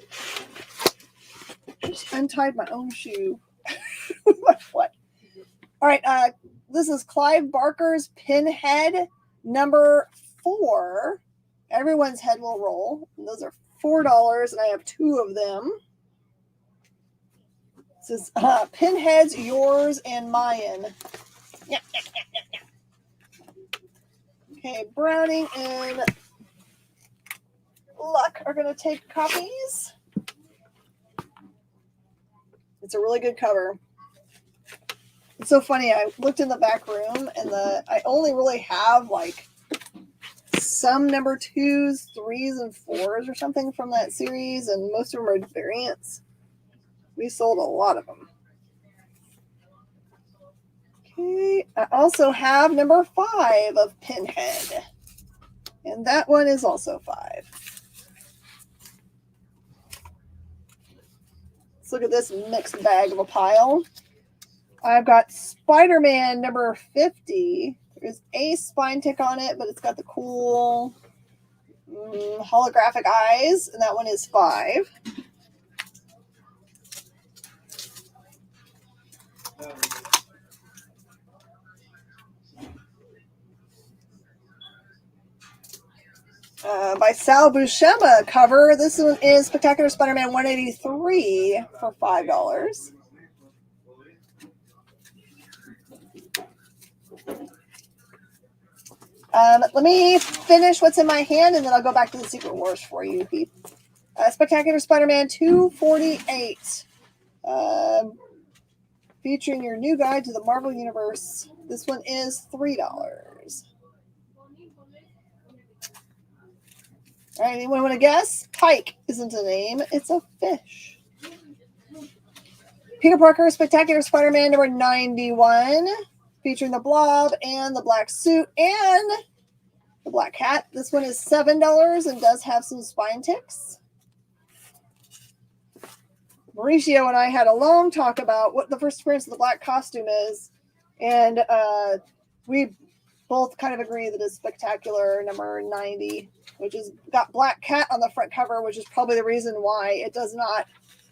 Just untied my own shoe. What? All right. This is Clive Barker's Pinhead #4. Everyone's head will roll. And those are $4, and I have 2 of them. This is Pinhead's Yours and Mine. Yeah. Okay, Browning and Luck are going to take copies. It's a really good cover. It's so funny. I looked in the back room, and I only really have like some #2s, 3s, and 4s or something from that series, and most of them are variants. We sold a lot of them. Okay, I also have #5 of Pinhead, and that one is also 5. Let's look at this mixed bag of a pile. I've got Spider-Man #50. There's a spine tick on it, but it's got the cool holographic eyes, and that one is 5. By Sal Buscema cover. This one is Spectacular Spider-Man 183 for $5. Let me finish what's in my hand, and then I'll go back to the Secret Wars for you, Pete. Spectacular Spider-Man 248. Featuring your new guide to the Marvel Universe. This one is $3. All right, anyone want to guess? Pike isn't a name, it's a fish. Peter Parker, Spectacular Spider-Man #91, featuring the Blob and the black suit and the black hat. This one is $7 and does have some spine ticks. Mauricio and I had a long talk about what the first appearance of the black costume is, and we both kind of agree that it's Spectacular #90, which has got Black Cat on the front cover, which is probably the reason why it does not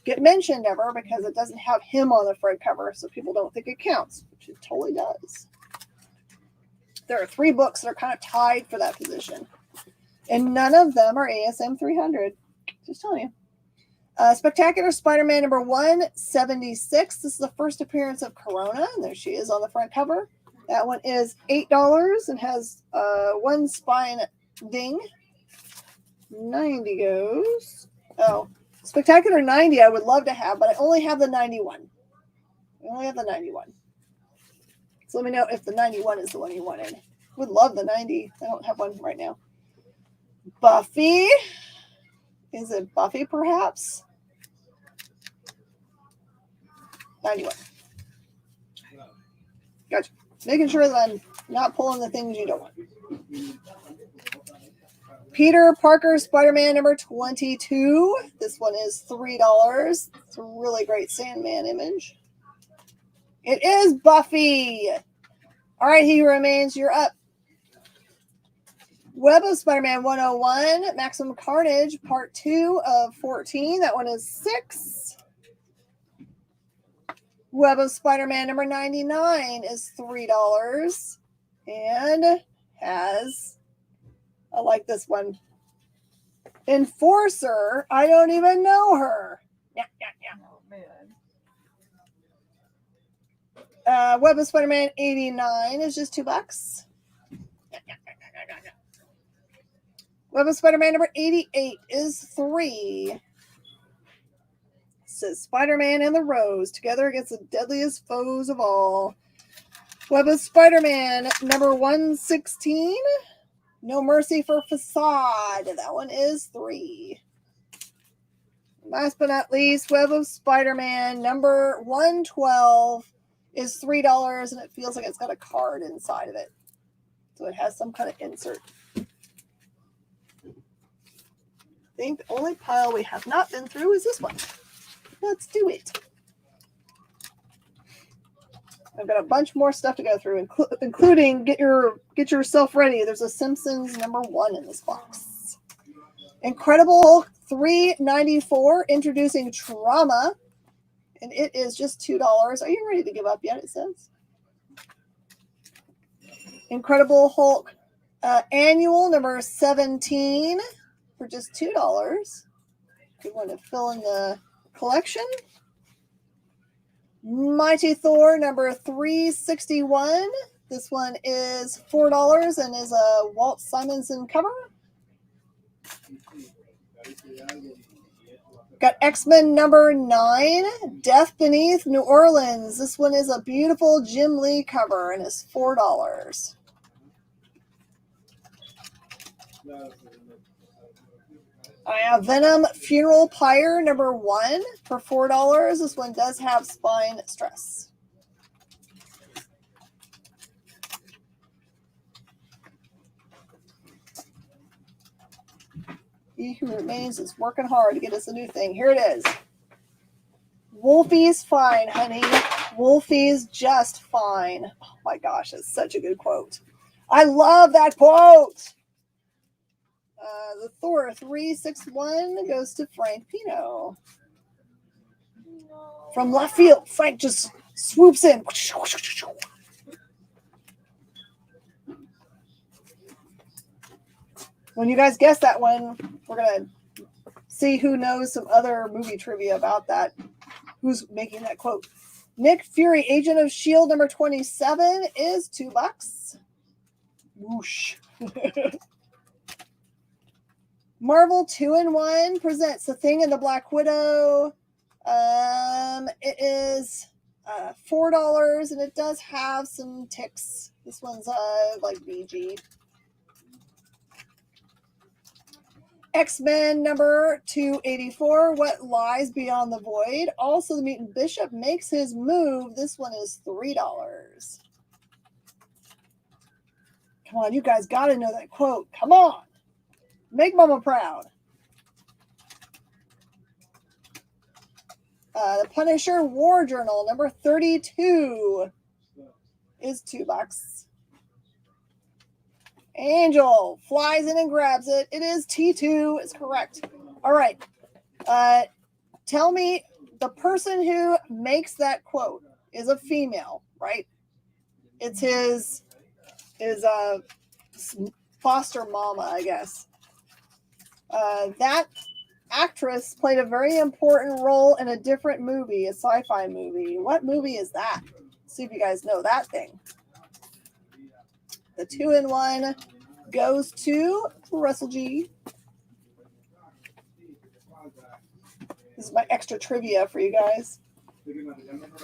get mentioned ever, because it doesn't have him on the front cover, so people don't think it counts, which it totally does. There are 3 books that are kind of tied for that position, and none of them are ASM 300. Just telling you. Spectacular Spider-Man #176. This is the first appearance of Corona, and there she is on the front cover. That one is $8 and has 1 spine ding. 90 goes. Oh, Spectacular 90 I would love to have, but I only have the 91. I only have the 91. So let me know if the 91 is the one you wanted. Would love the 90. I don't have one right now. Buffy. Is it Buffy, perhaps? 91. Gotcha. Making sure that I'm not pulling the things you don't want. Peter Parker, Spider-Man #22. This one is $3. It's a really great Sandman image. It is Buffy. All right, He Who Remains, you're up. Web of Spider-Man 101, Maximum Carnage, Part 2 of 14. That one is $6. Web of Spider-Man #99 is $3 and has, I like this one, Enforcer. I don't even know her. Yeah. Oh, man. Web of Spider-Man 89 is just $2. Web of Spider-Man number 88 is $3. It says Spider-Man and the Rose together against the deadliest foes of all. Web of Spider-Man number 116. No Mercy for Facade. That one is $3. Last but not least, Web of Spider-Man number 112 is $3, and it feels like it's got a card inside of it. So it has some kind of insert. I think the only pile we have not been through is this one. Let's do it. I've got a bunch more stuff to go through, including get yourself ready. There's a Simpsons number 1 in this box. Incredible Hulk $3.94, introducing Trauma, and it is just $2. Are you ready to give up yet? It says. Incredible Hulk annual number 17 for just $2. If you want to fill in the collection. Mighty Thor number 361. This one is $4 and is a Walt Simonson cover. Got X-Men number 9, Death Beneath New Orleans. This one is a beautiful Jim Lee cover and is $4. I have Venom Funeral Pyre number 1 for $4. This one does have spine stress. He Who Remains is working hard to get us a new thing. Here it is. Wolfie's fine, honey. Wolfie's just fine. Oh my gosh, that's such a good quote. I love that quote. The Thor 361 goes to Frank Pino. From left field, Frank just swoops in. When you guys guess that one, we're going to see who knows some other movie trivia about that. Who's making that quote? Nick Fury, Agent of S.H.I.E.L.D. number 27 is $2. Whoosh. Marvel 2-in-1 presents The Thing and the Black Widow. It is $4 and it does have some ticks. This one's like BG. X-Men number 284, What Lies Beyond the Void. Also, the Mutant Bishop makes his move. This one is $3. Come on, you guys got to know that quote. Come on. Make Mama proud. The Punisher War Journal number 32 is $2. Angel flies in and grabs it. It is T2. It's correct. All right. Tell me, the person who makes that quote is a female, right? It's his foster mama, I guess. That actress played a very important role in a different movie, a sci-fi movie. What movie is that? See if you guys know that thing. The 2-in-1 goes to Russell G. This is my extra trivia for you guys.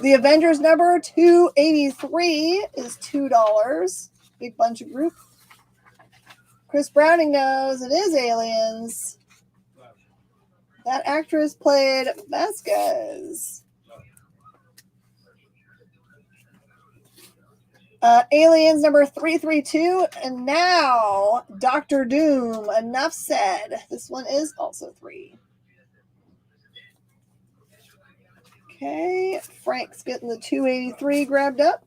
The Avengers number 283 is $2. Big bunch of group. Chris Browning knows it is Aliens. That actress played Vasquez. Aliens number 332. And now, Doctor Doom. Enough said. This one is also $3. Okay. Frank's getting the 283 grabbed up.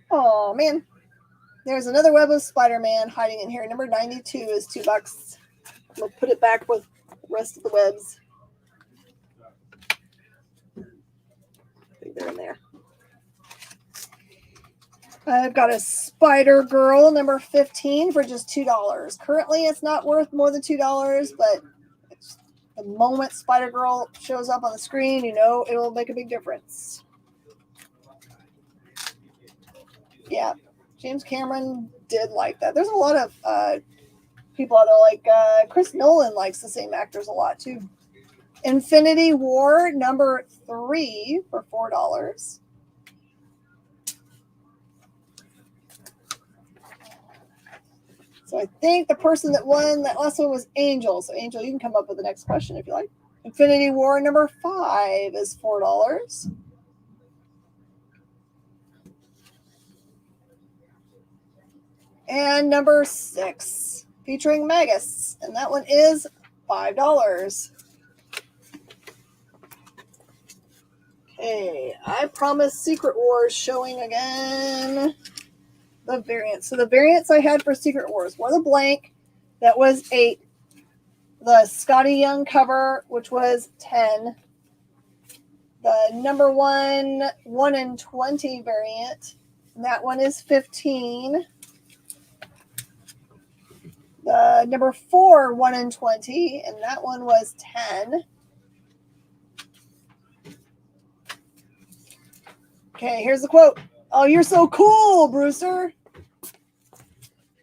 Oh, man. There's another Web of Spider-Man hiding in here. Number 92 is $2. We'll put it back with the rest of the webs. I think they're in there. I've got a Spider-Girl number 15 for just $2. Currently, it's not worth more than $2, but it's The moment Spider-Girl shows up on the screen, you know it will make a big difference. Yeah, James Cameron did like that. There's a lot of people out there, like Chris Nolan likes the same actors a lot too. Infinity War number 3 for $4. So I think the person that won that last one was Angel. So Angel, you can come up with the next question if you like. Infinity War number 5 is $4. And number 6, featuring Magus. And that one is $5. Okay, I promised Secret Wars showing again. The variants. So the variants I had for Secret Wars were the blank. That was 8. The Scotty Young cover, which was 10. The number 1 in 20 variant. And that one is 15. The number 4 1 in 20, and that one was 10. Okay, here's the quote. Oh, you're so cool, Brewster.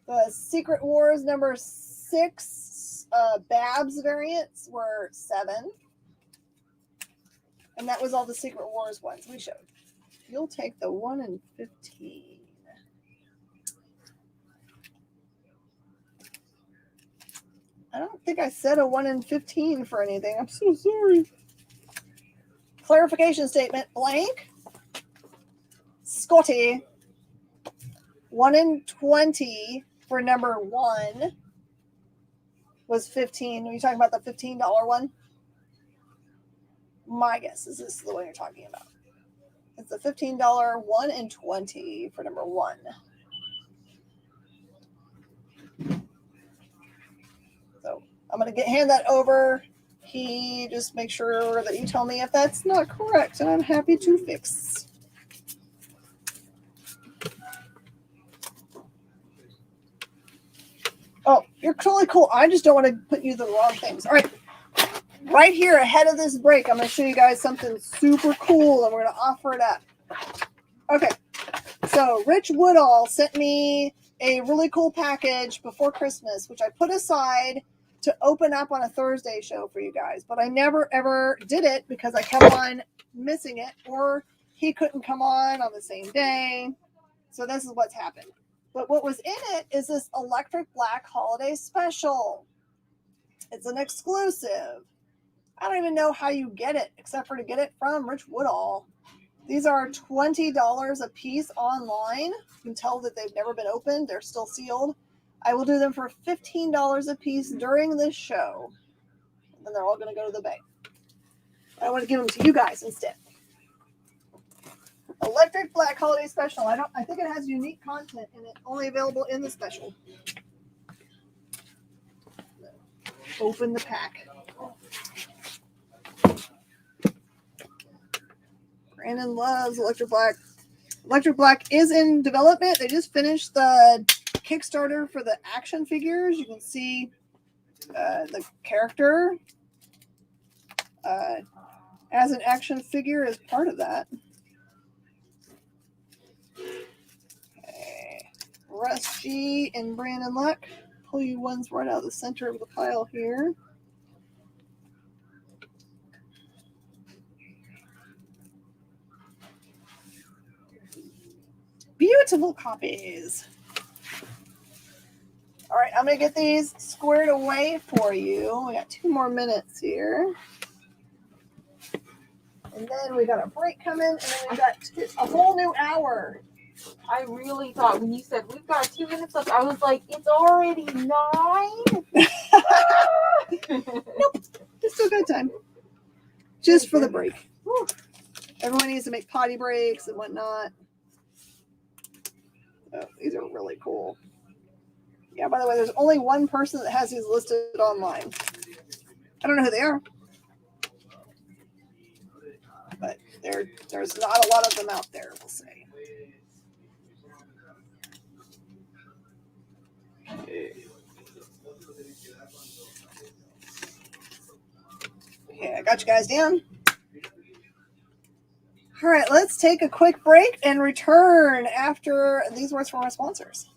The Secret Wars number 6 Babs variants were 7. And that was all the Secret Wars ones we showed. You'll take the 1 in 15. I don't think I said a 1 in 15 for anything. I'm so sorry. Clarification statement, blank. Scotty. 1 in 20 for number 1 was 15. Are you talking about the $15 one? My guess is this is the one you're talking about. It's the $15 1 in 20 for number 1. So I'm going to hand that over. He just make sure that you tell me if that's not correct, and I'm happy to fix. Oh, you're totally cool. I just don't want to put you the wrong things. All right. Right here ahead of this break, I'm going to show you guys something super cool, and we're going to offer it up. Okay. So Rich Woodall sent me a really cool package before Christmas, which I put aside to open up on a Thursday show for you guys. But I never, ever did it because I kept on missing it, or he couldn't come on the same day. So this is what's happened. But what was in it is this Electric Black Holiday Special. It's an exclusive. I don't even know how you get it, except for to get it from Rich Woodall. These are $20 a piece online. You can tell that they've never been opened. They're still sealed. I will do them for $15 a piece during this show. And then they're all going to go to the bank. I want to give them to you guys instead. Electric Black Holiday Special. I think it has unique content in it, only available in the special. Open the pack. Brandon loves Electric Black. Electric Black is in development. They just finished the Kickstarter for the action figures. You can see the character as an action figure as part of that. Okay. Russ G and Brandon Luck. Pull you ones right out of the center of the pile here. Beautiful copies. All right, I'm going to get these squared away for you. We got 2 more minutes here. And then we got a break coming, and then we got a whole new hour. I really thought when you said we've got 2 minutes left, I was like, it's already 9. Nope, just still got time. Just for the break. Whew. Everyone needs to make potty breaks and whatnot. Oh, these are really cool. Yeah, by the way, there's only one person that has these listed online. I don't know who they are. But there's not a lot of them out there, we'll say. Okay. Okay, I got you guys down. All right, let's take a quick break and return after these words from our sponsors.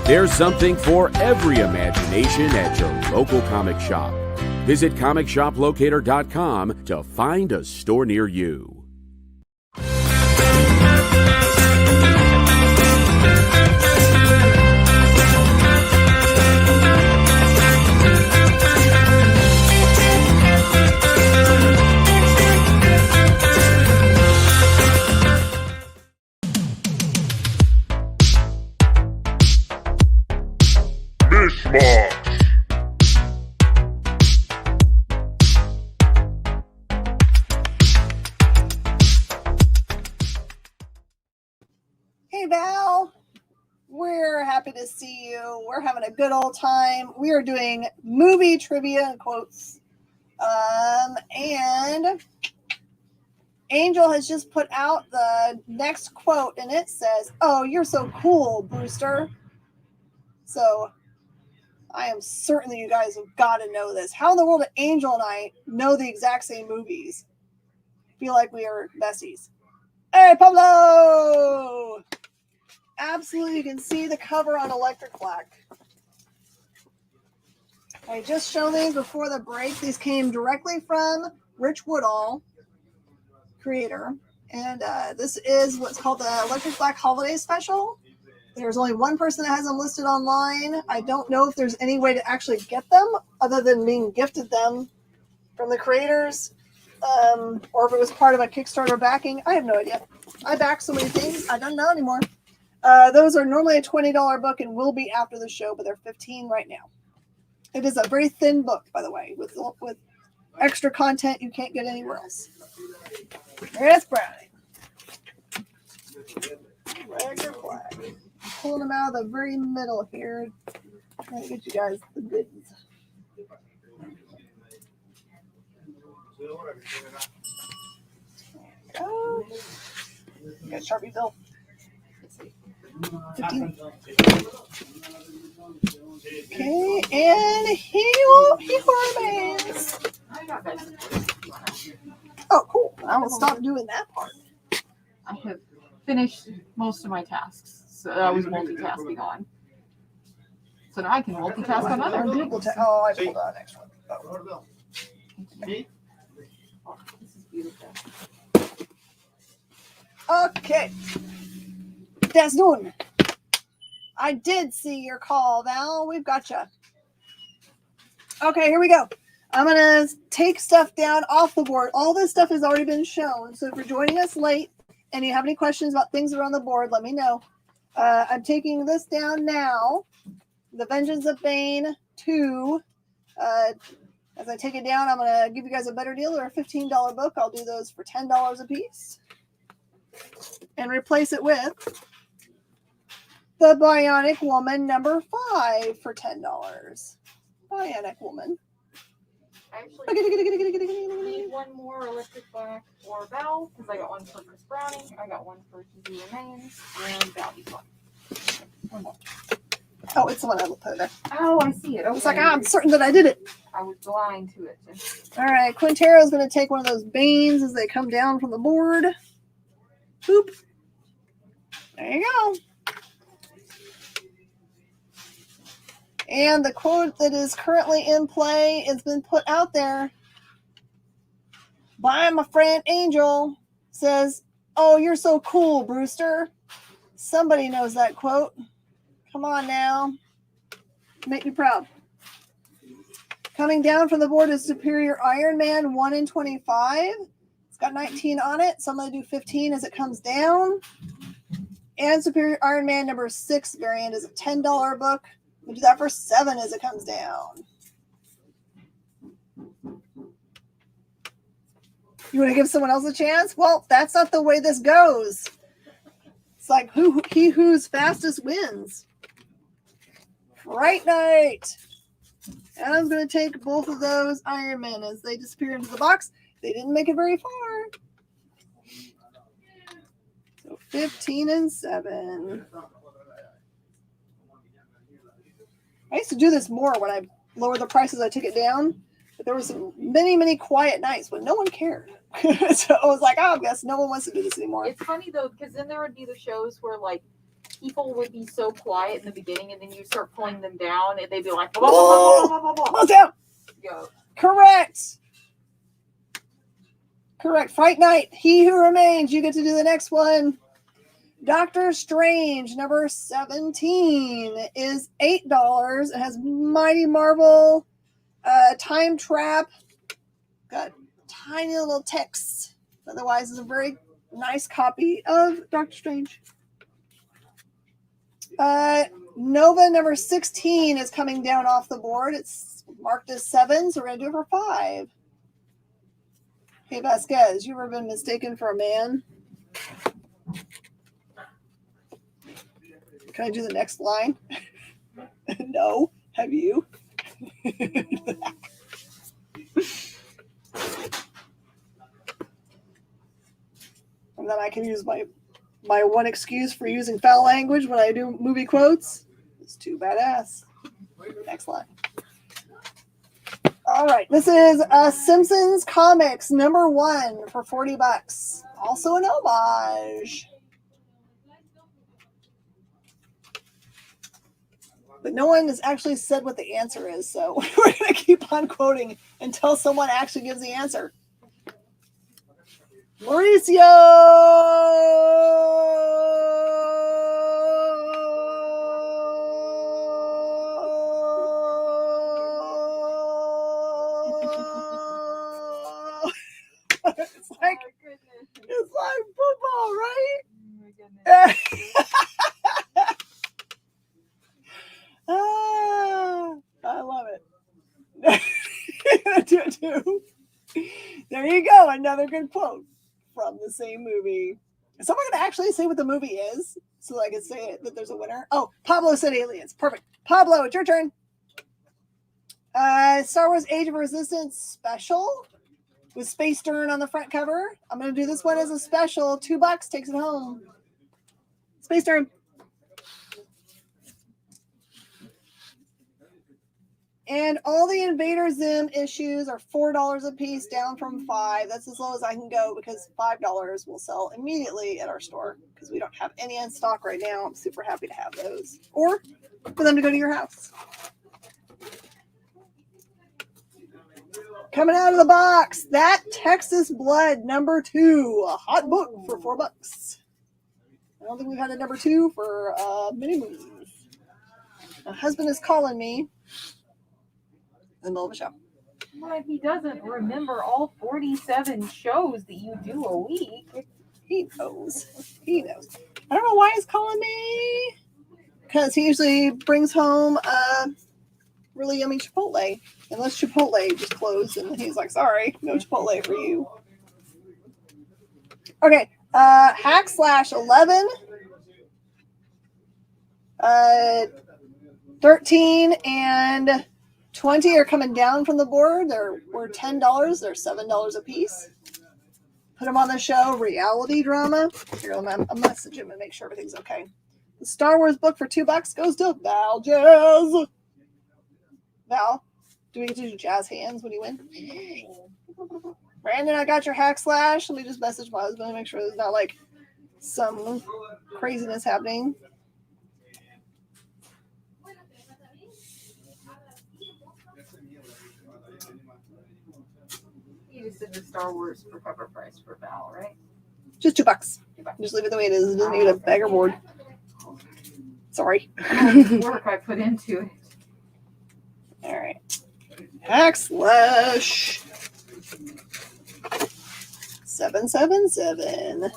There's something for every imagination at your local comic shop. Visit comicshoplocator.com to find a store near you. Mish Mosh. Hey, Val. We're happy to see you. We're having a good old time. We are doing movie trivia and quotes. And Angel has just put out the next quote, and it says, "Oh, you're so cool, Brewster." So I am certain that you guys have got to know this. How in the world do Angel and I know the exact same movies? I feel like we are besties. Hey, Pablo! Absolutely, you can see the cover on Electric Black. I just showed these before the break. These came directly from Rich Woodall, creator. And this is what's called the Electric Black Holiday Special. There's only one person that has them listed online. I don't know if there's any way to actually get them other than being gifted them from the creators, or if it was part of a Kickstarter backing. I have no idea. I back so many things. I don't know anymore. Those are normally a $20 book and will be after the show, but they're $15 right now. It is a very thin book, by the way, with extra content you can't get anywhere else. There's Brownie. Electric Black. Pulling them out of the very middle here. Trying to get you guys the goods. Oh. You got Sharpie, Bill. 15. Okay, and he remains. Oh, cool. I will stop doing that part. I have finished most of my tasks, so I was multitasking on. So now I can multitask on other things. Oh, I pulled out an extra one. Oh, this is beautiful. Okay. That's done. I did see your call, Val. We've got you. Okay, here we go. I'm going to take stuff down off the board. All this stuff has already been shown. So if you're joining us late and you have any questions about things that are on the board, let me know. I'm taking this down now. The Vengeance of Bane 2, As I take it down, I'm going to give you guys a better deal. They're a $15 book. I'll do those for $10 a piece. And replace it with The Bionic Woman number 5 for $10. Bionic Woman. I actually need one more electric black or Val, because I got one for Chris Browning, I got one for He Who Remains, and Val's one. One more. Oh, it's the one I put there. Oh, I see it. Okay. It's like, I'm certain that I did it. I was blind to it. All right, Quintero's going to take one of those beans as they come down from the board. Boop. There you go. And the quote that is currently in play has been put out there by my friend Angel. Says, "Oh, you're so cool, Brewster." Somebody knows that quote. Come on now. Make me proud. Coming down from the board is Superior Iron Man 1 in 25. It's got 19 on it, so I'm going to do 15 as it comes down. And Superior Iron Man number 6 variant is a $10 book. We'll do that for 7 as it comes down. You want to give someone else a chance? Well, that's not the way this goes. It's like he who's fastest wins. Fright Night. And I'm going to take both of those Iron Men as they disappear into the box. They didn't make it very far. So 15 and 7. I used to do this more when I lowered the prices. I took it down. But there was many quiet nights when no one cared. So I was like, oh, I guess no one wants to do this anymore. It's funny, though, because then there would be the shows where, like, people would be so quiet in the beginning, and then you start pulling them down, and they'd be like, blah, blah, blah, blah, blah, blah. Down. Go. Correct. Fright Night. He Who Remains. You get to do the next one. Doctor Strange, number 17, is $8. It has Mighty Marvel, Time Trap. Got tiny little text. Otherwise, it's a very nice copy of Doctor Strange. Nova number 16 is coming down off the board. It's marked as 7, so we're going to do it for 5. Hey, Vasquez, you ever been mistaken for a man? Can I do the next line? No. Have you? And then I can use my one excuse for using foul language when I do movie quotes. It's too badass. Next line. All right. This is Simpsons Comics number 1 for $40. Also an homage. But no one has actually said what the answer is, so we're going to keep on quoting until someone actually gives the answer. Mauricio! It's like football, right? Oh my goodness. I love it. Do it too. There you go. Another good quote from the same movie. Is someone going to actually say what the movie is so I can say it, that there's a winner? Oh, Pablo said Aliens. Perfect. Pablo, it's your turn. Star Wars Age of Resistance special with Space Stern on the front cover. I'm going to do this one as a special. $2 takes it home. Space Stern. And all the Invader Zim issues are $4 a piece, down from $5. That's as low as I can go because $5 will sell immediately at our store because we don't have any in stock right now. I'm super happy to have those. Or for them to go to your house. Coming out of the box, That Texas Blood number 2. A hot book for $4. I don't think we've had a number 2 for many moons. My husband is calling me in the middle of a show. But he doesn't remember all 47 shows that you do a week. He knows. I don't know why he's calling me. Because he usually brings home really yummy Chipotle. Unless Chipotle just closed and he's like, sorry, no Chipotle for you. Okay, /11. 13 and 20 are coming down from the board. We're $10. They're $7 a piece. Put them on the show. Reality drama. Here, I'll message him and make sure everything's okay. The Star Wars book for $2 goes to Val Jazz. Val, do we get to do jazz hands when you win? Brandon, I got your /. Let me just message my husband and make sure there's not like some craziness happening. You just did the Star Wars for cover price for Val, right? Just $2. Just leave it the way it is. It doesn't need a bagger board. Sorry. All the work I put into it. All right. /777.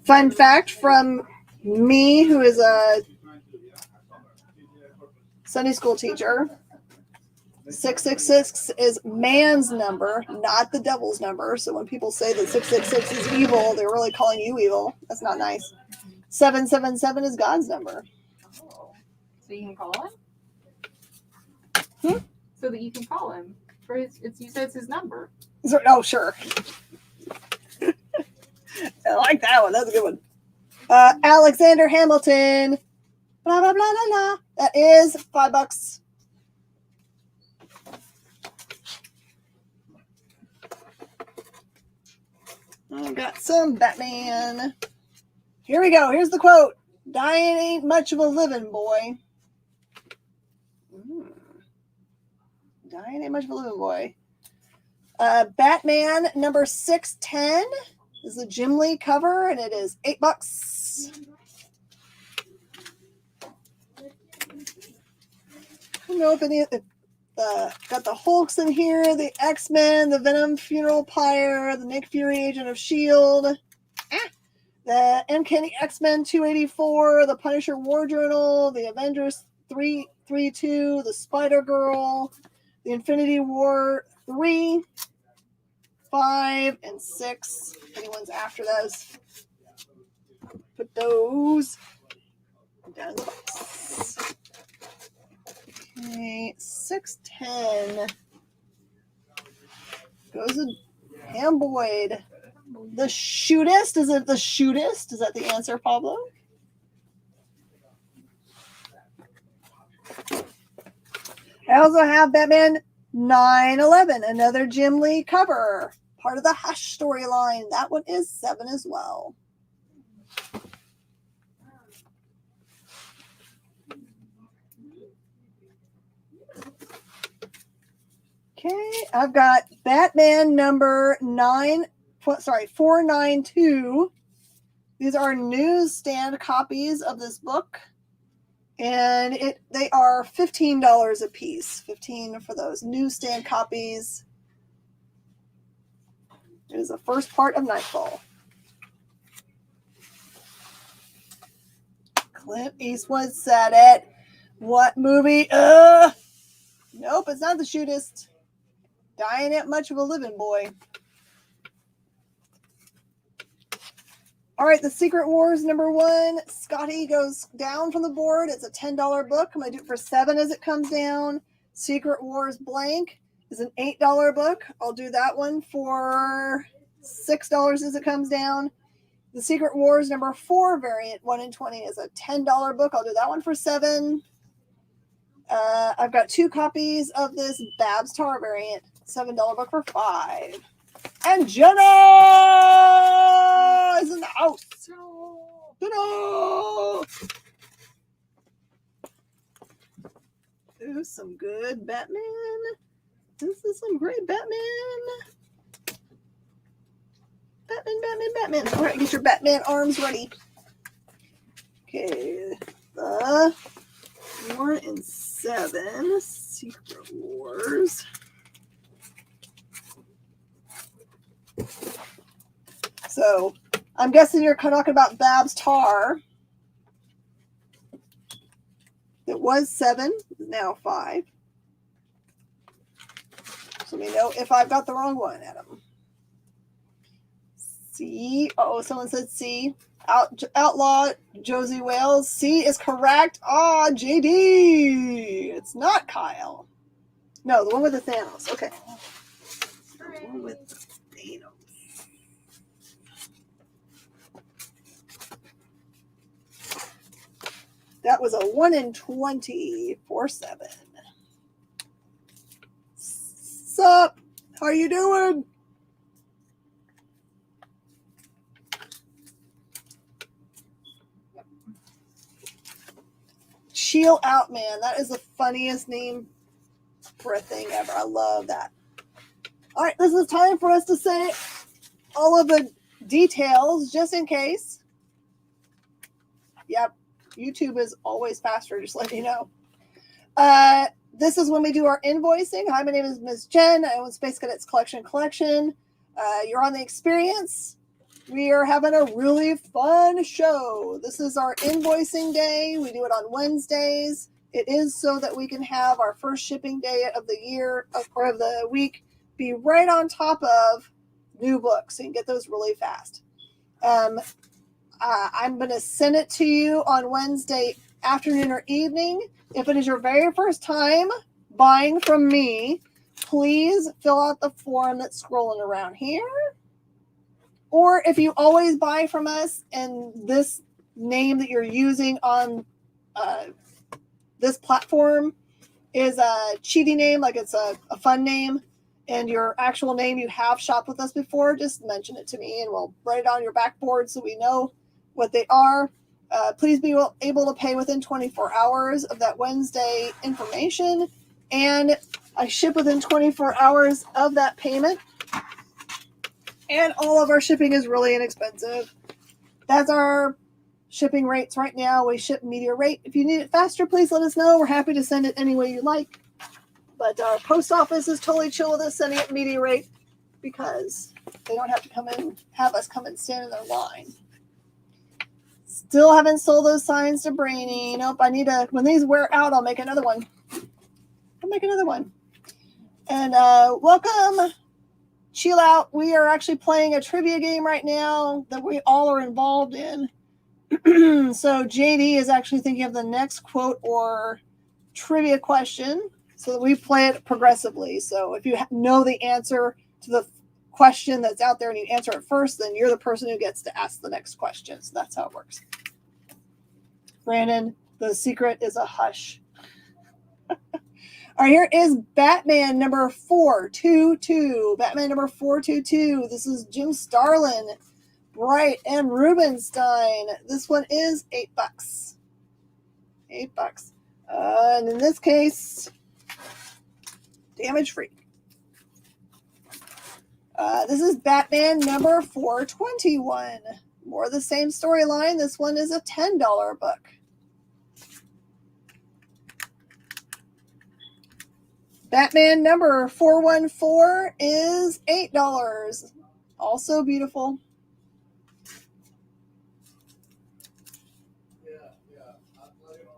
Fun fact from me, who is a Sunday school teacher. 666 is man's number, not the devil's number. So when people say that 666 is evil, they're really calling you evil. That's not nice. 777 is God's number. Oh. So you can call him? Hmm? So that you can call him. For you said it's his number. Oh, sure. I like that one. That's a good one. Alexander Hamilton. Blah, blah, blah, blah, blah. That is $5. I got some Batman. Here we go. Here's the quote. Dying ain't much of a living, boy. Dying ain't much of a living, boy. Batman number 610 is the Jim Lee cover, and it is $8. I don't know if any of got the Hulks in here, the X-Men, the Venom Funeral Pyre, the Nick Fury Agent of S.H.I.E.L.D., the Uncanny X-Men 284, the Punisher War Journal, the Avengers 332, the Spider-Girl, the Infinity War 3, 5, and 6. If anyone's after those, put those down in the box. Okay, 610 goes to Ham Boyd. The shootist? Is it the shootist? Is that the answer, Pablo? I also have Batman 9/11, another Jim Lee cover, part of the Hush storyline. That one is $7 as well. Okay, I've got Batman number 492. These are newsstand copies of this book, and they are $15 a piece. $15 for those newsstand copies. It is the first part of Nightfall. Clint Eastwood said it. What movie? Nope, it's not the shootist. Dying ain't much of a living, boy. All right, The Secret Wars number 1. Scotty goes down from the board. It's a $10 book. I'm going to do it for $7 as it comes down. Secret Wars blank is an $8 book. I'll do that one for $6 as it comes down. The Secret Wars number 4 variant 1 in 20 is a $10 book. I'll do that one for $7. I've got 2 copies of this Babs Tar variant, $7 book for $5. And Jenna is in the house. Jenna! Ooh, some good Batman. This is some great Batman. Batman. All right, get your Batman arms ready. Okay, the 4 and 7 Secret Wars. So I'm guessing you're talking about Babs Tar. was 7, now 5. So let me know if I've got the wrong one, Adam. C. Oh, someone said C. Outlaw Josie Wales. C is correct. Ah, JD. It's not Kyle. No, the one with the Thanos. Okay. The one with the Thanos. That was a 1 in 20 for 7. Sup? How you doing? Chill out, man. That is the funniest name for a thing ever. I love that. All right, this is time for us to say all of the details just in case. Yep, YouTube is always faster, just letting you know. This is when we do our invoicing. Hi, my name is Ms. Jen. I own Space Cadets Collection. You're on the experience. We are having a really fun show. This is our invoicing day. We do it on Wednesdays. It is so that we can have our first shipping day of the year or of the week be right on top of new books. So you can get those really fast. I'm going to send it to you on Wednesday afternoon or evening. If it is your very first time buying from me, please fill out the form that's scrolling around here. Or if you always buy from us and this name that you're using on this platform is a cheaty name, like it's a fun name, and your actual name you have shopped with us before, just mention it to me and we'll write it on your backboard so we know what they are. Please be able to pay within 24 hours of that Wednesday information, and I ship within 24 hours of that payment. And all of our shipping is really inexpensive. That's our shipping rates right now. We ship media rate. If you need it faster, please let us know. We're happy to send it any way you like. But our post office is totally chill with us sending it media rate because they don't have to have us come and stand in their line. Still haven't sold those signs to Brainy. Nope, when these wear out, I'll make another one. And welcome. Chill out. We are actually playing a trivia game right now that we all are involved in. So JD is actually thinking of the next quote or trivia question so that we play it progressively. So if you know the answer to the question that's out there and you answer it first, then you're the person who gets to ask the next question. So that's how it works. Brandon, the secret is a hush. All right, here is Batman number 422. Batman number 422. This is Jim Starlin, Bright, and Rubenstein. This one is $8. $8. And in this case, damage free. This is Batman number 421. More of the same storyline. This one is a $10 book. Batman number 414 is $8. Also beautiful.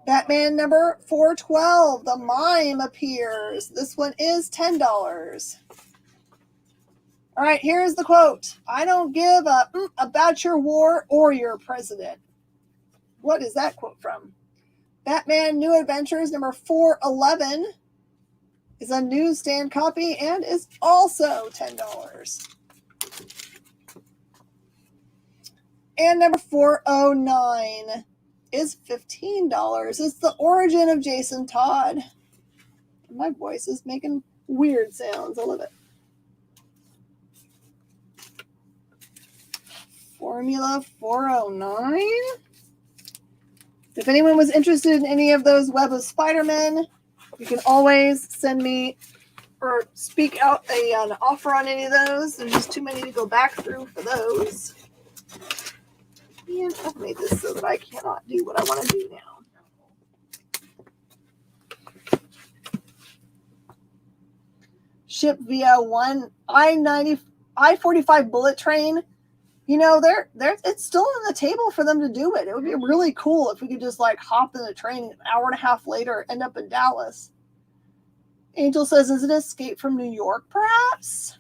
Batman number 412, the mime appears. This one is $10. All right, here's the quote. I don't give a about your war or your president. What is that quote from? Batman New Adventures number 411 is a newsstand copy and is also $10. And number 409 is $15. It's the origin of Jason Todd. My voice is making weird sounds. I love it. Formula 409. If anyone was interested in any of those Web of Spider-Men, you can always send me or speak out an offer on any of those. There's just too many to go back through for those. And I've made this so that I cannot do what I want to do now. Ship via one I-45 bullet train. You know, it's still on the table for them to do it. It would be really cool if we could just like hop in the train an hour and a half later, end up in Dallas. Angel says, is it Escape from New York, perhaps?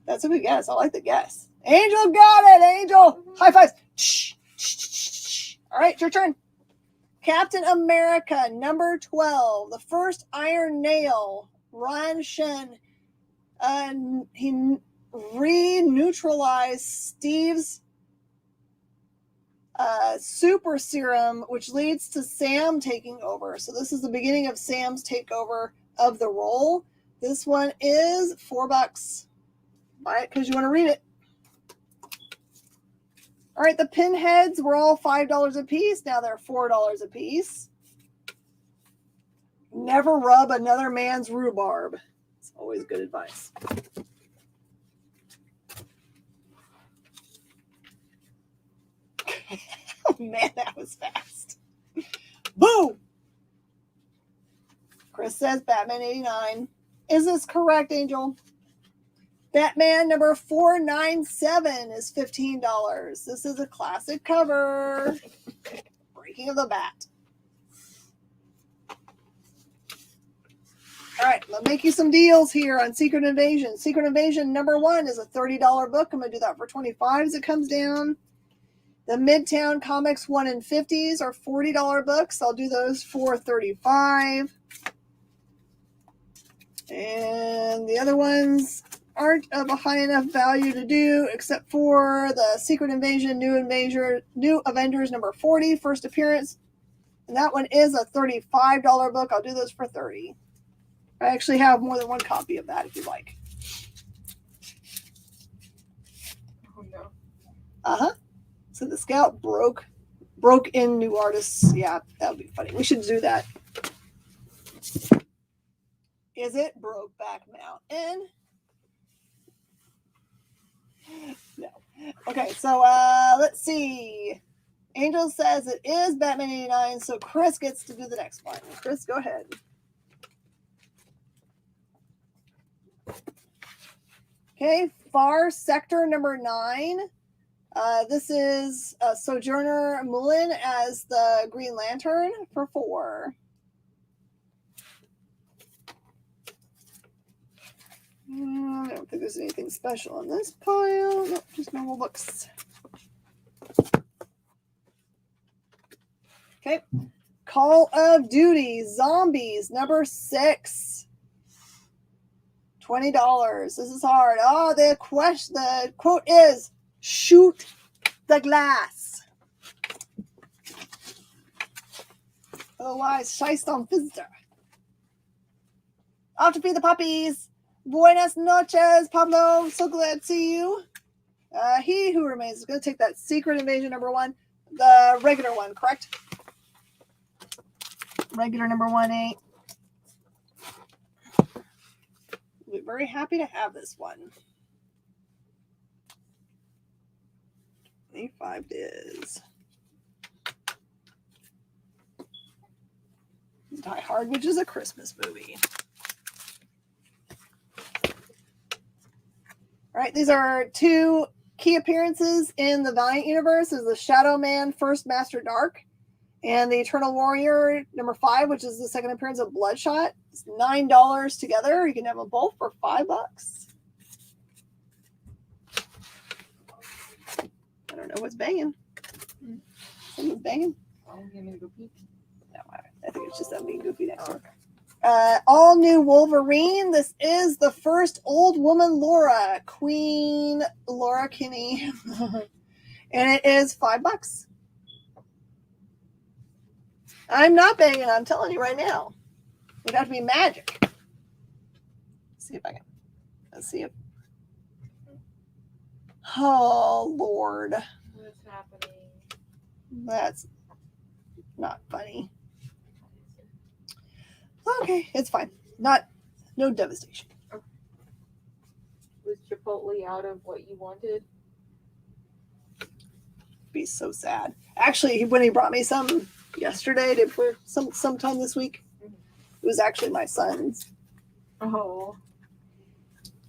That's a good guess. I like the guess. Angel got it, Angel. High fives. All right, your turn. Captain America, number 12. The first Iron Nail. Ron Shen. He re-neutralized Steve's super serum, which leads to Sam taking over. So this is the beginning of Sam's takeover of the role. This one is $4. Buy it because you want to read it. All right, the pinheads were all $5 a piece. Now they're $4 a piece. Never rub another man's rhubarb. It's always good advice. Oh man, that was fast. Boom! Chris says Batman 89. Is this correct, Angel? Batman number 497 is $15. This is a classic cover. Breaking of the Bat. All right, let's make you some deals here on Secret Invasion. Secret Invasion number 1 is a $30 book. I'm going to do that for $25 as it comes down. The Midtown Comics 1 and 50s are $40 books. I'll do those for $35. And the other ones aren't of a high enough value to do, except for the Secret Invasion New Avengers number 40, first appearance. And that one is a $35 book. I'll do those for $30. I actually have more than one copy of that if you like. Oh no. Uh-huh. So the Scout broke in new artists. Yeah, that would be funny. We should do that. Is it Brokeback Mountain? No. Okay, so let's see. Angel says it is Batman 89, so Chris gets to do the next one. Chris, go ahead. Okay, Far Sector number 9. This is Sojourner Mullen as the Green Lantern for $4. I don't think there's anything special on this pile. Nope, just normal books. Okay. Call of Duty Zombies number 6. $20. This is hard. Oh, the quote is shoot the glass. Otherwise, shiest on visitor. Off to feed the puppies. Buenas noches, Pablo. So glad to see you. He Who Remains is going to take that Secret Invasion number 1. The regular one, correct? Regular number 1A. We're very happy to have this one. 25 is Die Hard, which is a Christmas movie. All right, these are 2 key appearances in the Valiant universe. Is the Shadow Man First Master Dark and the Eternal Warrior number 5, which is the second appearance of Bloodshot. It's $9 together. You can have them both for $5. I don't know what's banging. Someone's banging. Oh, you want me to go peek? No, I think it's just them being goofy next door. All new Wolverine. This is the first old woman Laura, Queen Laura Kinney. And it is $5. I'm not banging, I'm telling you right now. It'd have to be magic. Let's see if I can. Let's see if. Oh, Lord. What's happening? That's not funny. Okay, it's fine. No devastation. Was Chipotle out of what you wanted? Be so sad. Actually, when he brought me some yesterday, for sometime this week, it was actually my son's. Oh.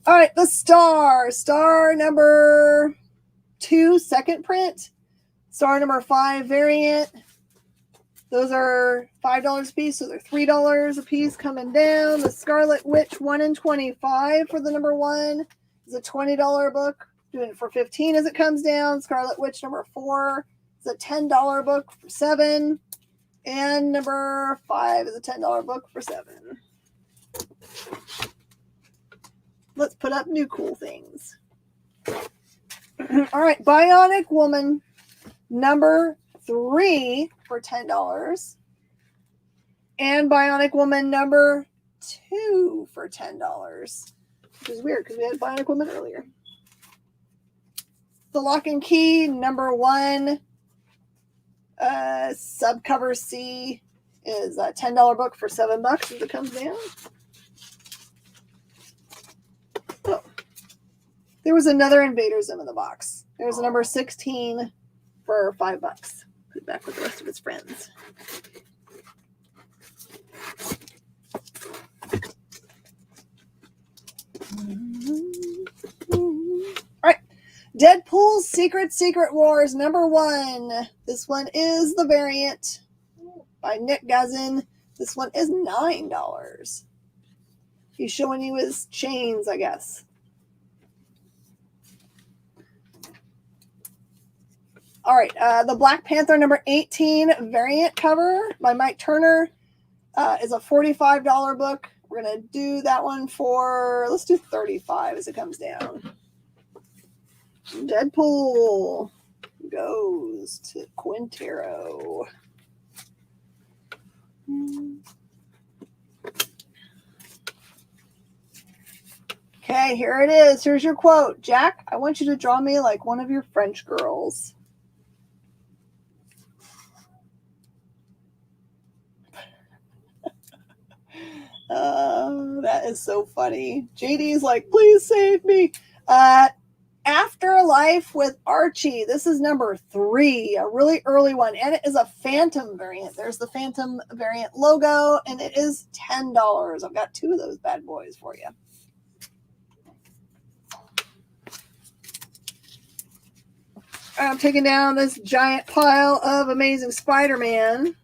All right, the star number 2, second print, star number 5 variant. Those are $5 a piece, so they're $3 a piece coming down. The Scarlet Witch 1 in 25 for the number 1 is a $20 book. Doing it for $15 as it comes down. Scarlet Witch number 4 is a $10 book for $7. And number 5 is a $10 book for $7. Let's put up new cool things. All right, Bionic Woman number 3 for $10. And Bionic Woman number 2 for $10. Which is weird because we had Bionic Woman earlier. The Lock and Key number 1, subcover C, is a $10 book for $7 as it comes down. Oh, there was another Invader Zim in the box. There's a number 16 for $5. Put it back with the rest of its friends. All right. Deadpool's Secret Wars number 1. This one is the variant by Nick Gazin. This one is $9. He's showing you his chains, I guess. All right, the Black Panther number 18 variant cover by Mike Turner is a $45 book. We're going to do that one for, let's do $35 as it comes down. Deadpool goes to Quintero. Okay, here it is. Here's your quote. Jack, I want you to draw me like one of your French girls. That is so funny. JD's like, please save me. Afterlife with Archie. This is number 3, a really early one, and it is a Phantom variant. There's the Phantom variant logo, and it is $10. I've got 2 of those bad boys for you. I'm taking down this giant pile of Amazing Spider-Man.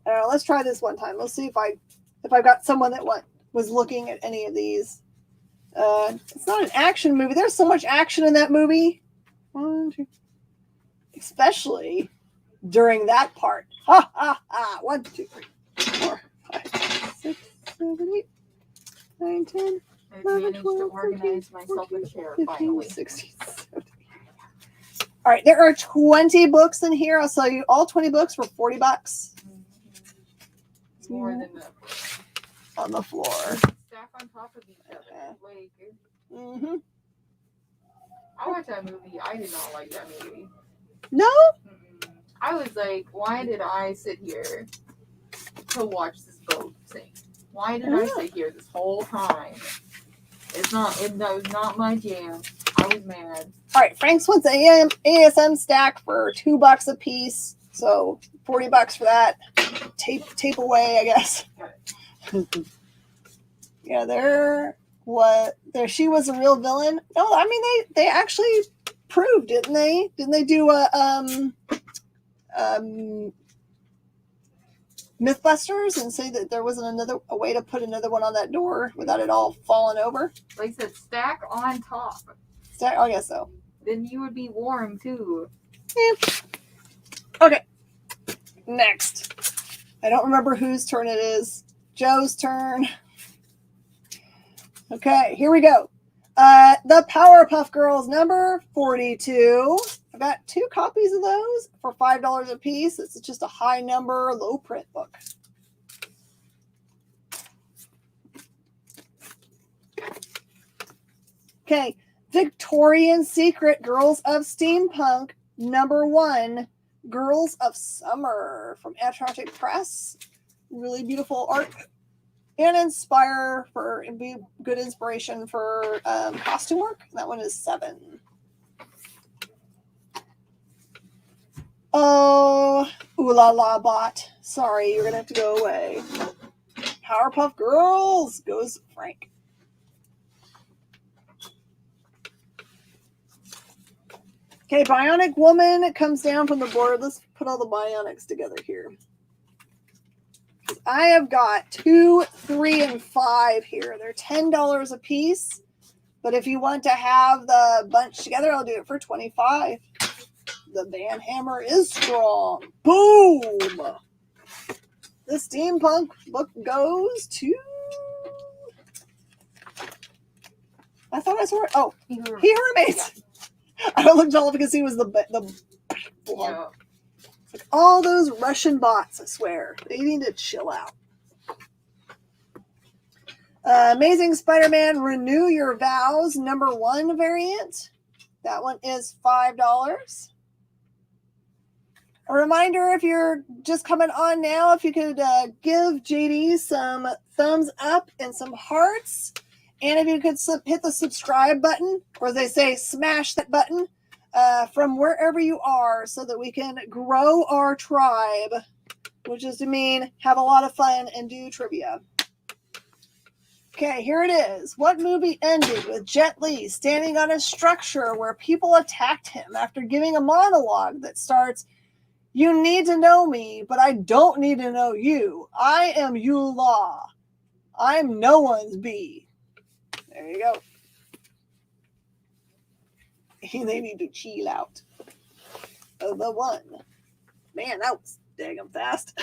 Let's try this one time. Let's see if I've got someone that was looking at any of these. It's not an action movie. There's so much action in that movie. 1, 2, especially during that part. Ha ha ha! 1, 2, 3, 4, 5, 6, 7, 8, 9, 10. I've managed to organize myself a chair 15, finally. 16, 17. All right, there are 20 books in here. I'll sell you all 20 books for $40. More than on the floor. Stack on top of each other. Like, I watched that movie. I did not like that movie. No? I was like, why did I sit here to watch this boat sink? Why did I sit here this whole time? It was not my jam. I was mad. All right, Frank's wants an ASM stack for $2 a piece. So $40 for that. Tape away, I guess. Yeah, there she was a real villain. No, I mean they actually proved, didn't they? Didn't they do a Mythbusters and say that there wasn't a way to put another one on that door without it all falling over? Like I said, stack on top. I guess so. Then you would be warm too. Yeah. Okay. Next. I don't remember whose turn it is. Joe's turn. Okay, here we go. The Powerpuff Girls number 42. I've got 2 copies of those for $5 a piece. It's just a high number, low print book. Okay, Victoria's Secret Girls of Steampunk number 1. Girls of Summer from Atlantic Press. Really beautiful art and be good inspiration for costume work. That one is $7. Oh, ooh la la bot. Sorry, you're gonna have to go away. Powerpuff Girls goes Frank. Okay, Bionic Woman comes down from the board. Let's put all the Bionics together here. I have got 2, 3, and 5 here. They're $10 a piece. But if you want to have the bunch together, I'll do it for $25. The Van Hammer is strong. Boom! The steampunk book goes to... I thought I saw it. Oh, He Who Remains. I looked all up because he was the Yeah. like all those Russian bots, I swear. They need to chill out. Amazing Spider-Man Renew Your Vows #1 variant. That one is $5. A reminder, if you're just coming on now, if you could give JD some thumbs up and some hearts. And if you could hit the subscribe button, or as they say, smash that button from wherever you are so that we can grow our tribe, which is to mean have a lot of fun and do trivia. Okay, here it is. What movie ended with Jet Li standing on a structure where people attacked him after giving a monologue that starts, "You need to know me, but I don't need to know you. I am Yule Law. I'm no one's bee." There you go. They need to chill out. The one. Man, that was daggum fast.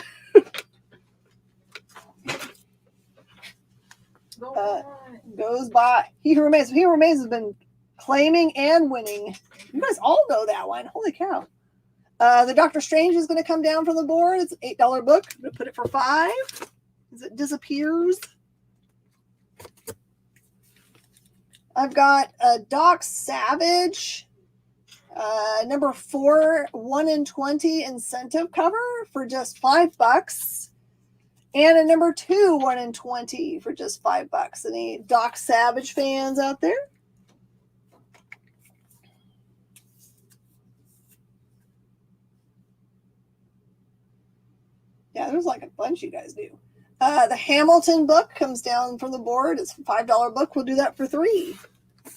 Goes by. He Who Remains. He Who Remains has been claiming and winning. You guys all know that one. Holy cow. The Doctor Strange is going to come down from the board. It's an $8 book. I'm going to put it for $5 as it disappears. I've got Doc Savage, #4, 1 in 20 incentive cover for just $5. And a #2, 1 in 20 for just $5. Any Doc Savage fans out there? Yeah, there's like a bunch you guys do. The Hamilton book comes down from the board. It's a $5 book. We'll do that for $3.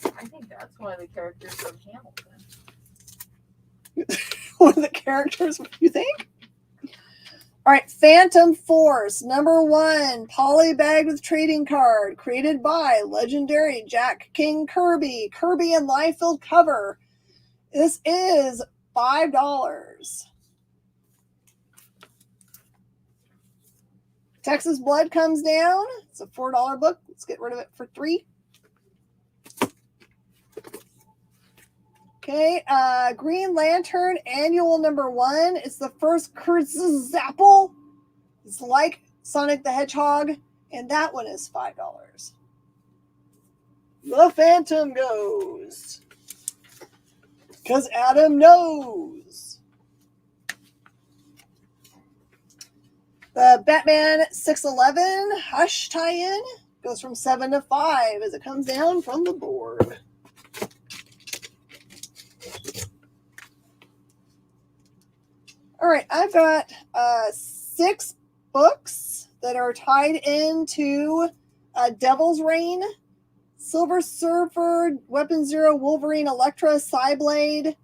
I think that's one of the characters from Hamilton. One of the characters, you think? All right, Phantom Force, #1, polybagged with trading card, created by legendary Jack King Kirby. Kirby and Liefeld cover. This is $5. Texas Blood comes down. It's a $4 book. Let's get rid of it for $3. Okay, Green Lantern Annual #1. It's the first Kurtzapple. It's like Sonic the Hedgehog, and that one is $5. The Phantom goes. Because Adam knows. The Batman 611 Hush tie-in goes from 7 to 5 as it comes down from the board. All right, I've got 6 books that are tied into Devil's Reign, Silver Surfer, Weapon Zero, Wolverine, Elektra, Psyblade.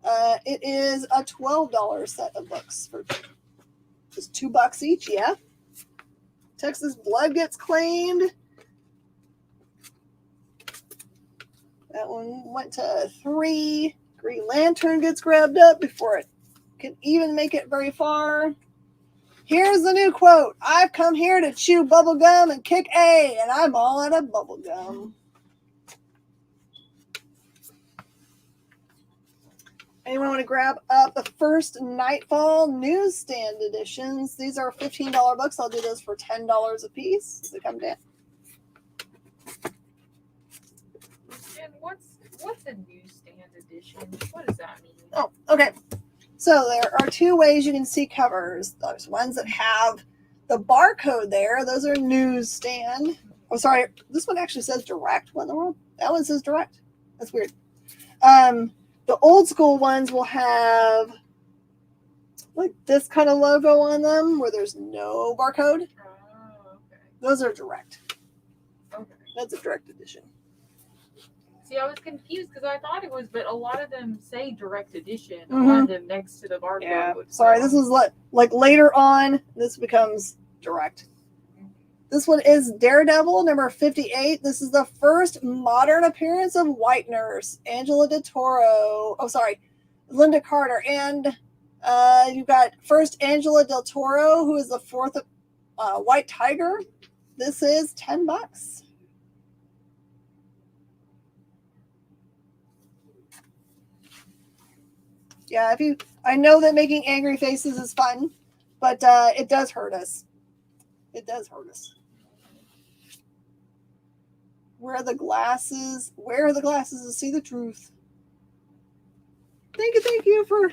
It is a $12 set of books for just $2 each, yeah. Texas Blood gets claimed. That one went to 3. Green Lantern gets grabbed up before it can even make it very far. Here's the new quote. I've come here to chew bubblegum and kick A, and I'm all out of bubblegum. Anyone want to grab up the first Nightfall newsstand editions? These are $15 books. I'll do those for $10 a piece. They come down. And what's a newsstand edition? What does that mean? Oh, okay. So there are 2 ways you can see covers. There's ones that have the barcode there. Those are newsstand. Oh, sorry. This one actually says direct. What in the world? That one says direct. That's weird. The old school ones will have like this kind of logo on them where there's no barcode. Oh, okay. Those are direct. Okay. That's a direct edition. See, I was confused because I thought it was, but a lot of them say direct edition Mhm. on them next to the barcode. Yeah. Sorry, this was like later on. This becomes direct. This one is Daredevil number 58. This is the first modern appearance of White Nurse, Angela de Toro. Oh, sorry, Linda Carter. And you've got first Angela del Toro, who is the fourth White Tiger. This is $10. Yeah, I know that making angry faces is fun, but it does hurt us. It does hurt us. Where are the glasses? Where are the glasses to see the truth? Thank you for.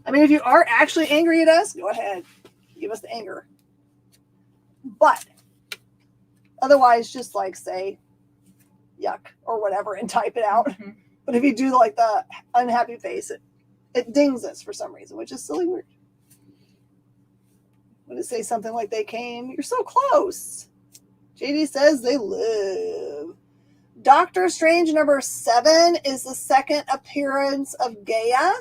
I mean, if you are actually angry at us, go ahead, give us the anger. But otherwise, just like say, yuck or whatever, and type it out. Mm-hmm. But if you do like the unhappy face, it dings us for some reason, which is silly weird. Would it say something like they came? You're so close. JD says they live. Doctor Strange number 7 is the second appearance of Gaia,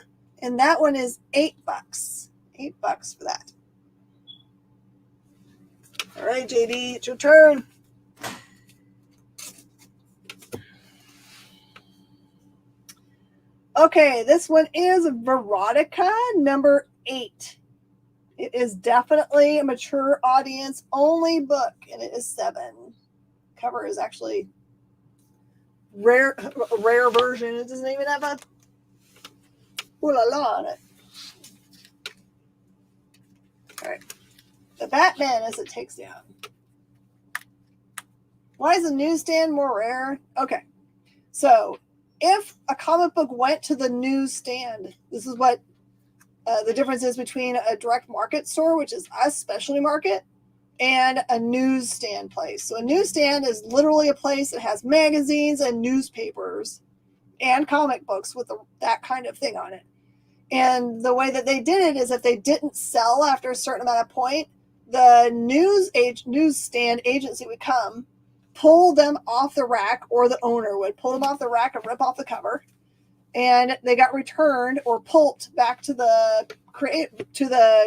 and that one is $8. $8 for that. All right, JD, it's your turn. Okay, this one is Veronica number 8. It is definitely a mature audience only book, and it is $7. Cover is actually a rare version. It doesn't even have a ooh la la on it. All right. The Batman as it takes down. Why is the newsstand more rare? Okay. So if a comic book went to the newsstand, this is what the difference is between a direct market store, which is us, specialty market, and a newsstand place. So a newsstand is literally a place that has magazines and newspapers and comic books with that kind of thing on it. And the way that they did it is if they didn't sell after a certain amount of point, the newsstand agency would come, pull them off the rack, or the owner would pull them off the rack and rip off the cover. And they got returned or pulped back to the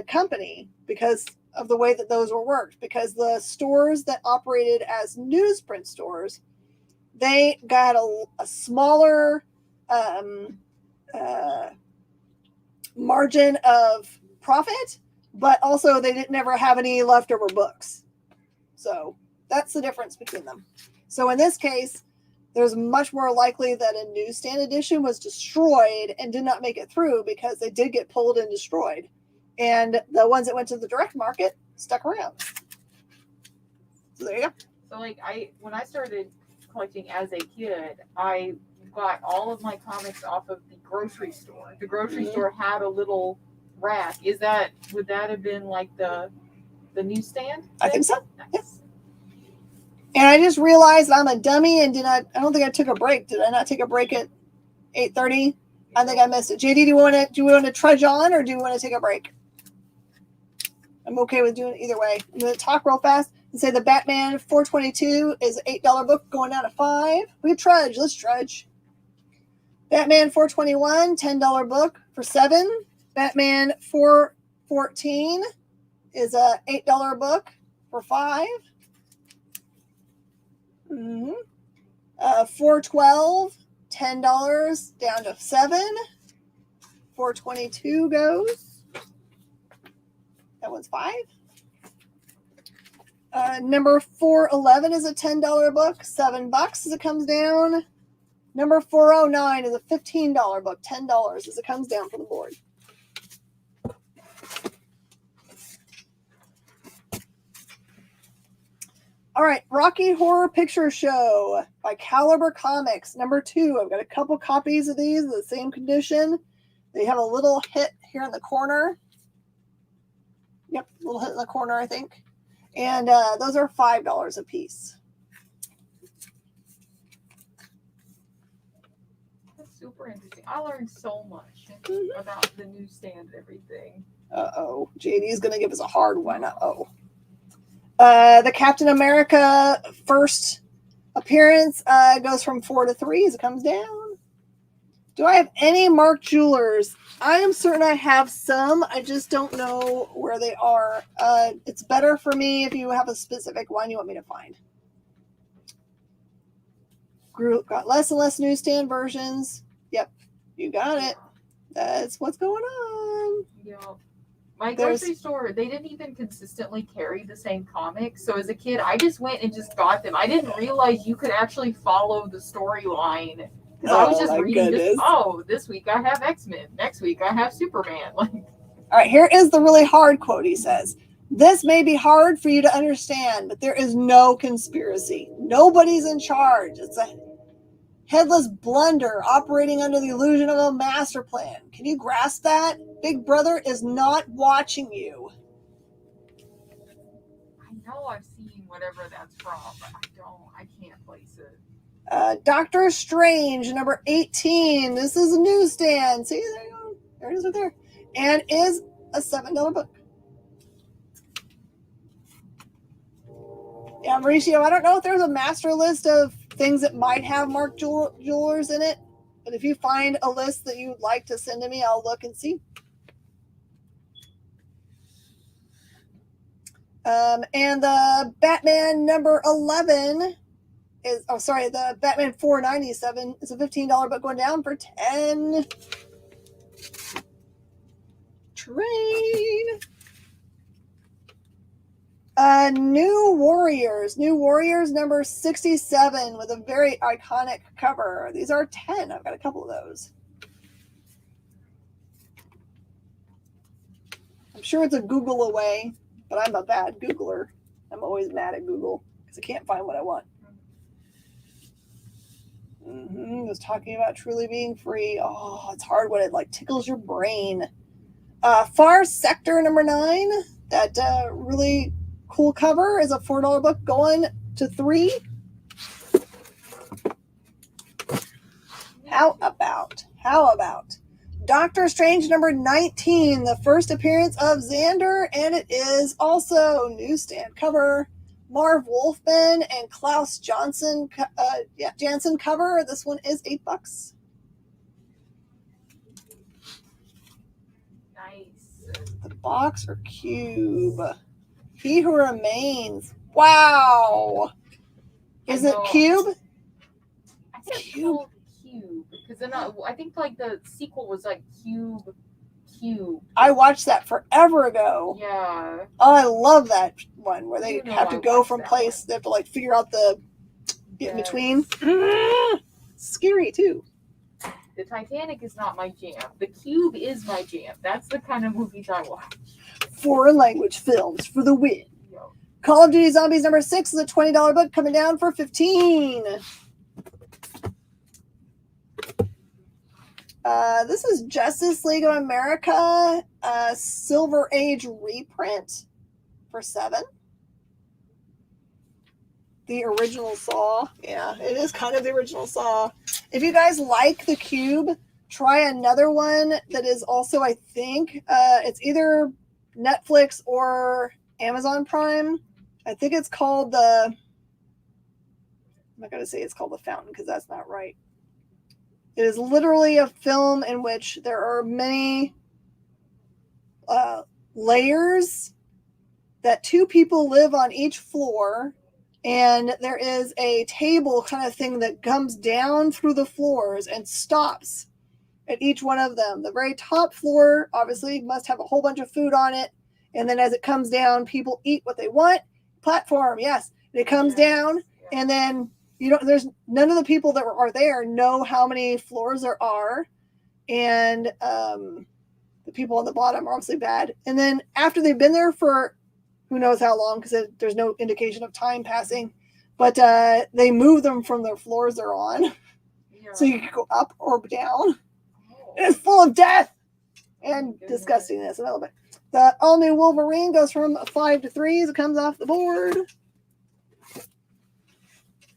company because of the way that those were worked. Because the stores that operated as newsprint stores, they got a smaller margin of profit, but also they didn't ever have any leftover books. So that's the difference between them. So in this case, there's much more likely that a newsstand edition was destroyed and did not make it through because they did get pulled and destroyed. And the ones that went to the direct market stuck around. So there you go. So like when I started collecting as a kid, I got all of my comics off of the grocery store. The grocery store had a little rack. Would that have been like the newsstand? I think so. Nice. Yeah. And I just realized I'm a dummy and I don't think I took a break. Did I not take a break at 8:30? I think I missed it. JD, do you want to trudge on or do you want to take a break? I'm okay with doing it either way. I'm going to talk real fast and say the Batman 422 is an $8 book going down to $5. We trudge. Let's trudge. Batman 421, $10 book for $7. Batman 414 is a $8 book for $5. 412, $10 down to $7. 422 goes. That one's $5. Number 411 is a $10 book, $7 as it comes down. Number 409 is a $15 book, $10 as it comes down from the board. All right, Rocky Horror Picture Show by Caliber Comics, number 2. I've got a couple copies of these in the same condition. They have a little hit here in the corner. Yep, a little hit in the corner, I think. And those are $5 a piece. That's super interesting. I learned so much about the newsstand and everything. Uh-oh. JD is going to give us a hard one. Uh-oh. The Captain America first Appearance goes from 4 to 3 as it comes down. Do I have any Mark Jewelers? I am certain I have some. I just don't know where they are. It's better for me if you have a specific one you want me to find. Group got less and less newsstand versions. Yep, you got it. That's what's going on. Yeah. My grocery store, they didn't even consistently carry the same comics. So as a kid, I just went and just got them. I didn't realize you could actually follow the storyline. Because I was just reading, this week I have X-Men. Next week I have Superman. Like, all right, here is the really hard quote. He says, "This may be hard for you to understand, but there is no conspiracy. Nobody's in charge. It's a headless blunder operating under the illusion of a master plan. Can you grasp that? Big Brother is not watching you." I know I've seen whatever that's from, but I can't place it. Doctor Strange, number 18. This is a newsstand. See, there you go. There it is right there. And is a $7 book. Yeah, Mauricio, I don't know if there's a master list of things that might have Mark Jewelers in it, but if you find a list that you'd like to send to me, I'll look and see. And the Batman number 11 is, the Batman 497 is a $15 book going down for 10. Train. New Warriors number 67 with a very iconic cover. These are 10. I've got a couple of those. I'm sure it's a Google away, but I'm a bad Googler. I'm always mad at Google because I can't find what I want. Was talking about truly being free. Oh, it's hard when it like tickles your brain. Far Sector number 9. That really cool cover is a $4 book going to 3. How about Doctor Strange number 19, the first appearance of Xander, and it is also newsstand cover. Marv Wolfman and Klaus Janson cover. This one is $8. Nice. The box or cube? He Who Remains. Wow. Is it cube? I think it's called Cube because then I think like the sequel was like Cube. I watched that forever ago. Yeah. Oh, I love that one where they have to go from place. They have to like figure out the in between. Scary too. The Titanic is not my jam. The Cube is my jam. That's the kind of movies I watch. Foreign language films for the win. Yo. Call of Duty Zombies number 6 is a $20 book coming down for $15. This is Justice League of America, Silver Age reprint for $7. The original Saw. Yeah, it is kind of the original Saw. If you guys like the Cube, try another one that is also, I think, it's either Netflix or Amazon Prime. I think it's called I'm not going to say it's called The Fountain because that's not right. It is literally a film in which there are many layers that 2 people live on each floor, and there is a table kind of thing that comes down through the floors and stops at each one of them. The very top floor obviously must have a whole bunch of food on it, and then as it comes down, people eat what they want. Platform, yes. It comes down, and then there's none of the people that are there know how many floors there are, and the people on the bottom are obviously bad. And then after they've been there for who knows how long, because there's no indication of time passing, but they move them from the floors they're on, so you can go up or down. It's full of death and disgustingness a little bit. The all-new Wolverine goes from 5 to 3 as it comes off the board.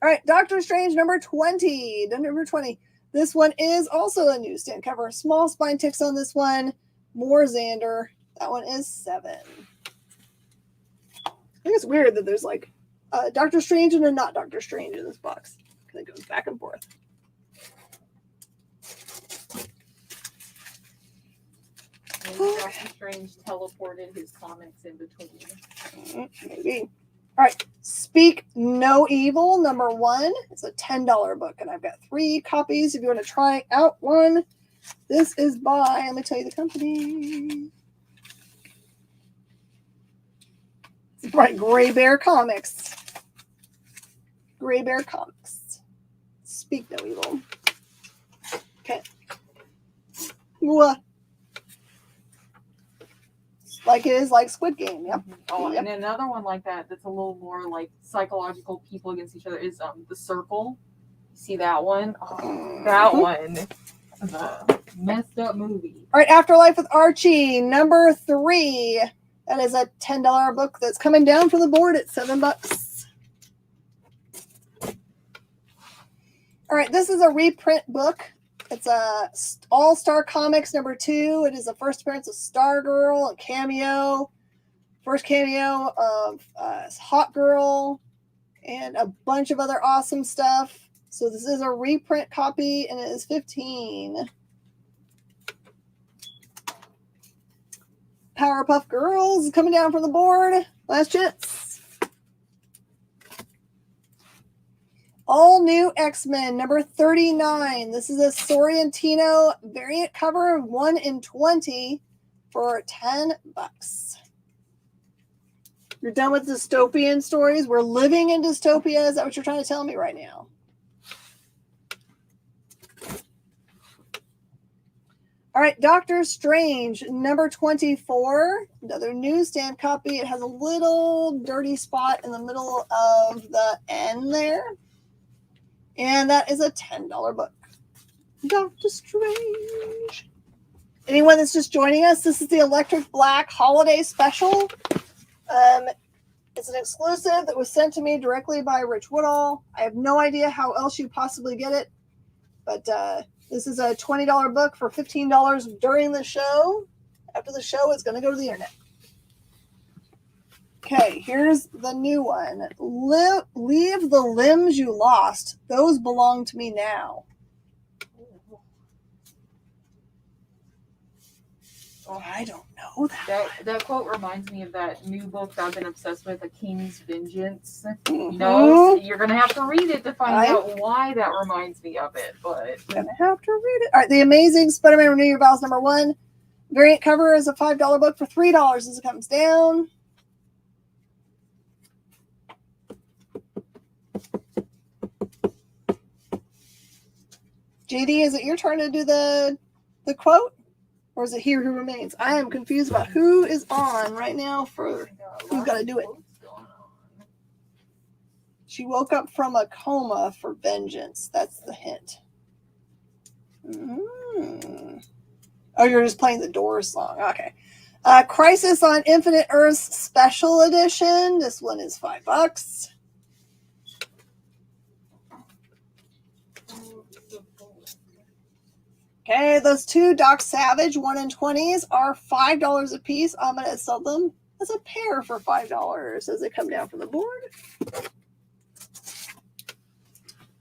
All right, Doctor Strange number 20. This one is also a newsstand cover. Small spine ticks on this one. More Xander. That one is $7. I think it's weird that there's like Doctor Strange and a not Doctor Strange in this box. It goes back and forth. Maybe Doctor Strange teleported his comics in between. Maybe. All right. Speak No Evil, number 1. It's a $10 book, and I've got 3 copies if you want to try out one. This is by, let me tell you the company. It's by Gray Bear Comics. Gray Bear Comics. Speak No Evil. Okay. What? Like it is like Squid Game, yep. Oh, Yep. and another one like that that's a little more like psychological people against each other is The Circle. See that one? Oh, that one is a messed up movie. All right, Afterlife with Archie, number 3. That is a $10 book that's coming down from the board at $7. All right, this is a reprint book. It's a All-Star Comics number 2. It is the first appearance of Stargirl, a cameo. First cameo of Hot Girl, and a bunch of other awesome stuff. So this is a reprint copy, and it is $15. Powerpuff Girls is coming down from the board. Last chance. All New X-Men, number 39. This is a Sorrentino variant cover of 1 in 20 for $10. You're done with dystopian stories? We're living in dystopia? Is that what you're trying to tell me right now? All right, Doctor Strange, number 24. Another newsstand copy. It has a little dirty spot in the middle of the N there. And that is a $10 book. Doctor Strange. Anyone that's just joining us, this is the Electric Black Holiday Special. It's an exclusive that was sent to me directly by Rich Woodall. I have no idea how else you possibly get it. But this is a $20 book for $15 during the show. After the show, it's going to go to the internet. Okay, here's the new one. Leave the limbs you lost. Those belong to me now. Oh, I don't know that. That quote reminds me of that new book that I've been obsessed with, A King's Vengeance. Mm-hmm. No, you're going to have to read it to find out why that reminds me of it. But I'm going to have to read it. All right, The Amazing Spider-Man Renew Your Vows, number 1. Variant cover is a $5 book for $3 as it comes down. JD, is it your turn to do the quote? Or is it He Who Remains? I am confused about who is on right now for who's got to do it. She woke up from a coma for vengeance. That's the hint. Oh, you're just playing the Doors song. Okay. Crisis on Infinite Earths Special Edition. This one is $5. Okay, those 2 Doc Savage 1 in 20s are $5 a piece. I'm going to sell them as a pair for $5 as they come down from the board.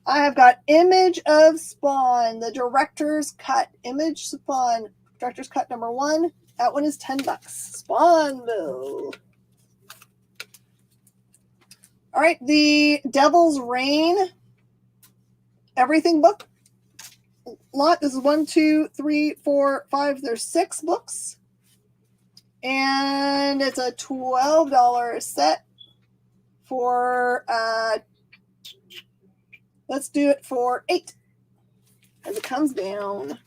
I have got Image of Spawn, the director's cut. Image Spawn, director's cut number 1. That one is $10. Spawnville. All right, the Devil's Reign Everything book. Lot. This is 1, 2, 3, 4, 5. There's 6 books. And it's a $12 set for, let's do it for $8 as it comes down.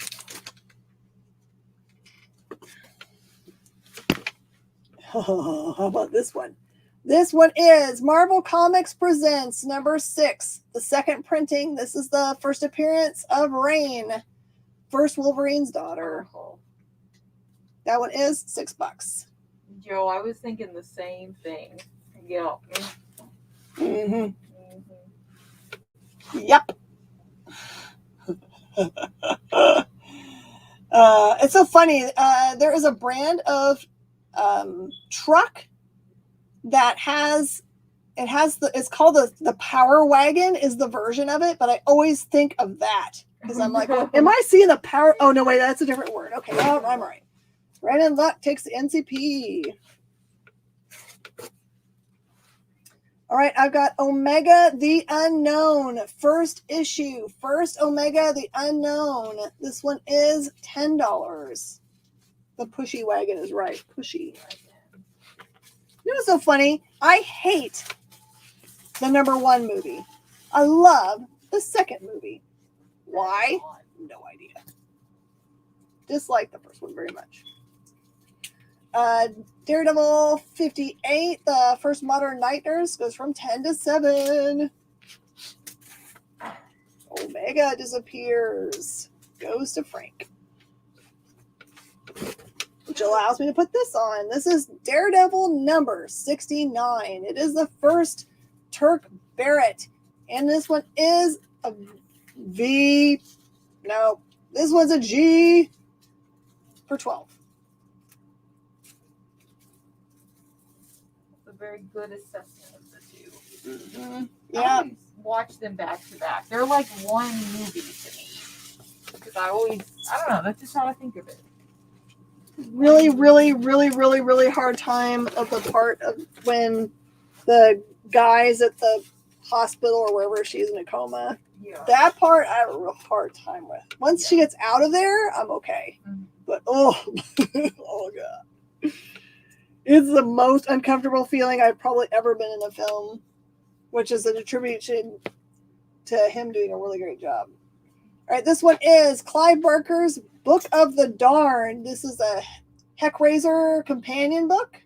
Oh, how about this one? This one is Marvel Comics Presents number 6, the second printing. This is the first appearance of Rain, first Wolverine's daughter. That one is $6. Joe, I was thinking the same thing. Yeah. Mm-hmm. Yep. It's so funny. There is a brand of truck that has It has it's called the Power Wagon is the version of it, but I always think of that because I'm like, oh, am I seeing the power? Oh no, wait, that's a different word. Okay, well, I'm right. Brandon Luck takes the NCP. All right, I've got Omega the Unknown, first issue. First Omega the Unknown. This one is $10. The pushy wagon is right. Pushy. You know what's so funny? I hate the #1 movie. I love the second movie. Why? No idea. Dislike the first one very much. Daredevil 58, the first Modern Night Nurse, goes from 10 to 7. Omega disappears. Goes to Frank. Which allows me to put this on. This is Daredevil number 69. It is the first Turk Barrett. And this one is a V. No, this one's a G for 12. Very good assessment of the two. Mm-hmm. Yeah. I always watch them back to back. They're like one movie to me. Because I don't know, that's just how I think of it. Really, really, really, really, really hard time of the part of when the guy's at the hospital or wherever she's in a coma. Yeah. That part I have a real hard time with. Once she gets out of there, I'm okay. Mm-hmm. But oh god. It's the most uncomfortable feeling I've probably ever been in a film, which is an attribution to him doing a really great job. All right, this one is Clive Barker's Book of the Darn. This is a Heckraiser companion book,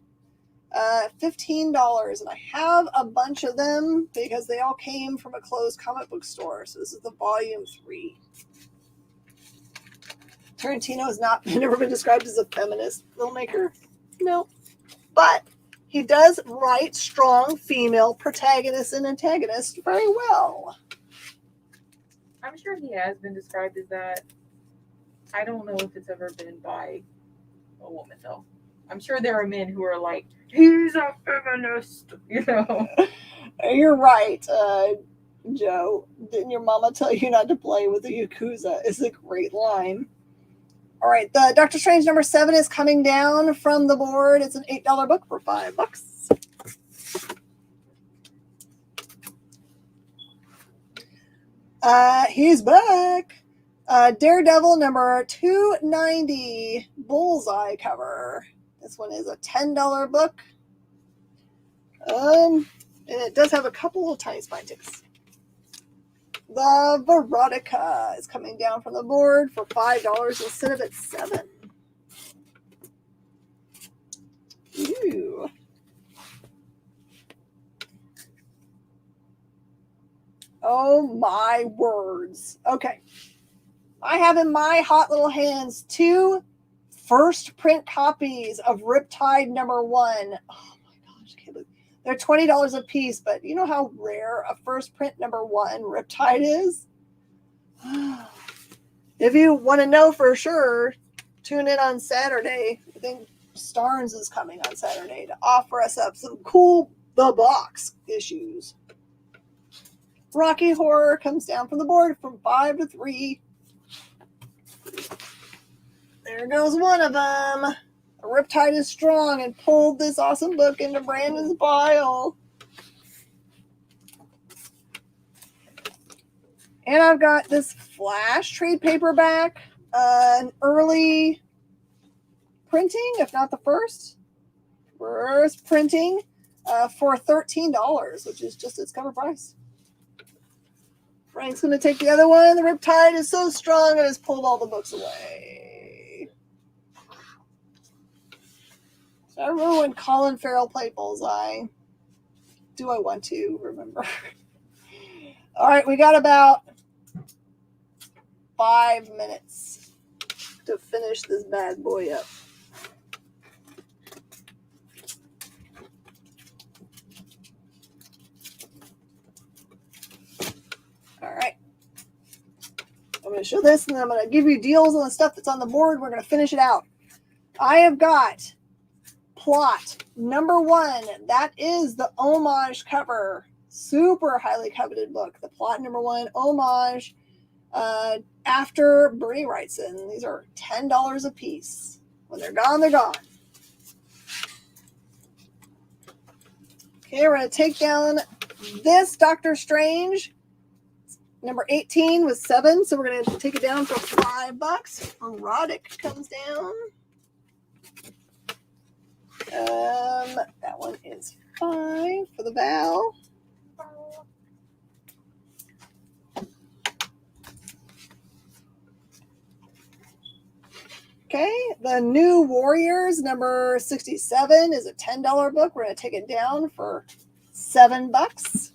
$15, and I have a bunch of them because they all came from a closed comic book store. So this is the volume 3. Tarantino has never been described as a feminist filmmaker. No. But he does write strong female protagonists and antagonists very well. I'm sure he has been described as that. I don't know if it's ever been by a woman, though. I'm sure there are men who are like, he's a feminist, you know. You're right, Joe. Didn't your mama tell you not to play with the Yakuza? It's a great line. All right, the Doctor Strange number 7 is coming down from the board. It's an $8 book for $5. He's back. Daredevil number 290, Bullseye cover. This one is a $10 book. And it does have a couple of tiny spine ticks. The Veronica is coming down from the board for $5 instead of at $7. Ooh. Oh my words. Okay. I have in my hot little hands 2 first print copies of Riptide number 1. Oh my gosh, I can't believe they're $20 a piece, but you know how rare a first print number 1 Riptide is? If you want to know for sure, tune in on Saturday. I think Starnes is coming on Saturday to offer us up some cool The Box issues. Rocky Horror comes down from the board from 5 to 3. There goes one of them. Riptide is strong and pulled this awesome book into Brandon's pile. And I've got this Flash trade paperback, an early printing, if not the first printing, for $13, which is just its cover price. Frank's going to take the other one. The Riptide is so strong it has pulled all the books away. So I remember when Colin Farrell played Bullseye. Do I want to remember? All right, we got about 5 minutes to finish this bad boy up. All right. I'm going to show this, and then I'm going to give you deals on the stuff that's on the board. We're going to finish it out. I have got Plot number 1. That is the Homage cover. Super highly coveted book. The Plot number 1, Homage. After Bernie writes in. These are $10 a piece. When they're gone, they're gone. Okay, we're going to take down this Doctor Strange. Number 18 was 7, so we're going to take it down for $5. Erotic comes down. That one is 5 for the Val. Okay, the New Warriors, number 67, is a $10 book. We're going to take it down for $7.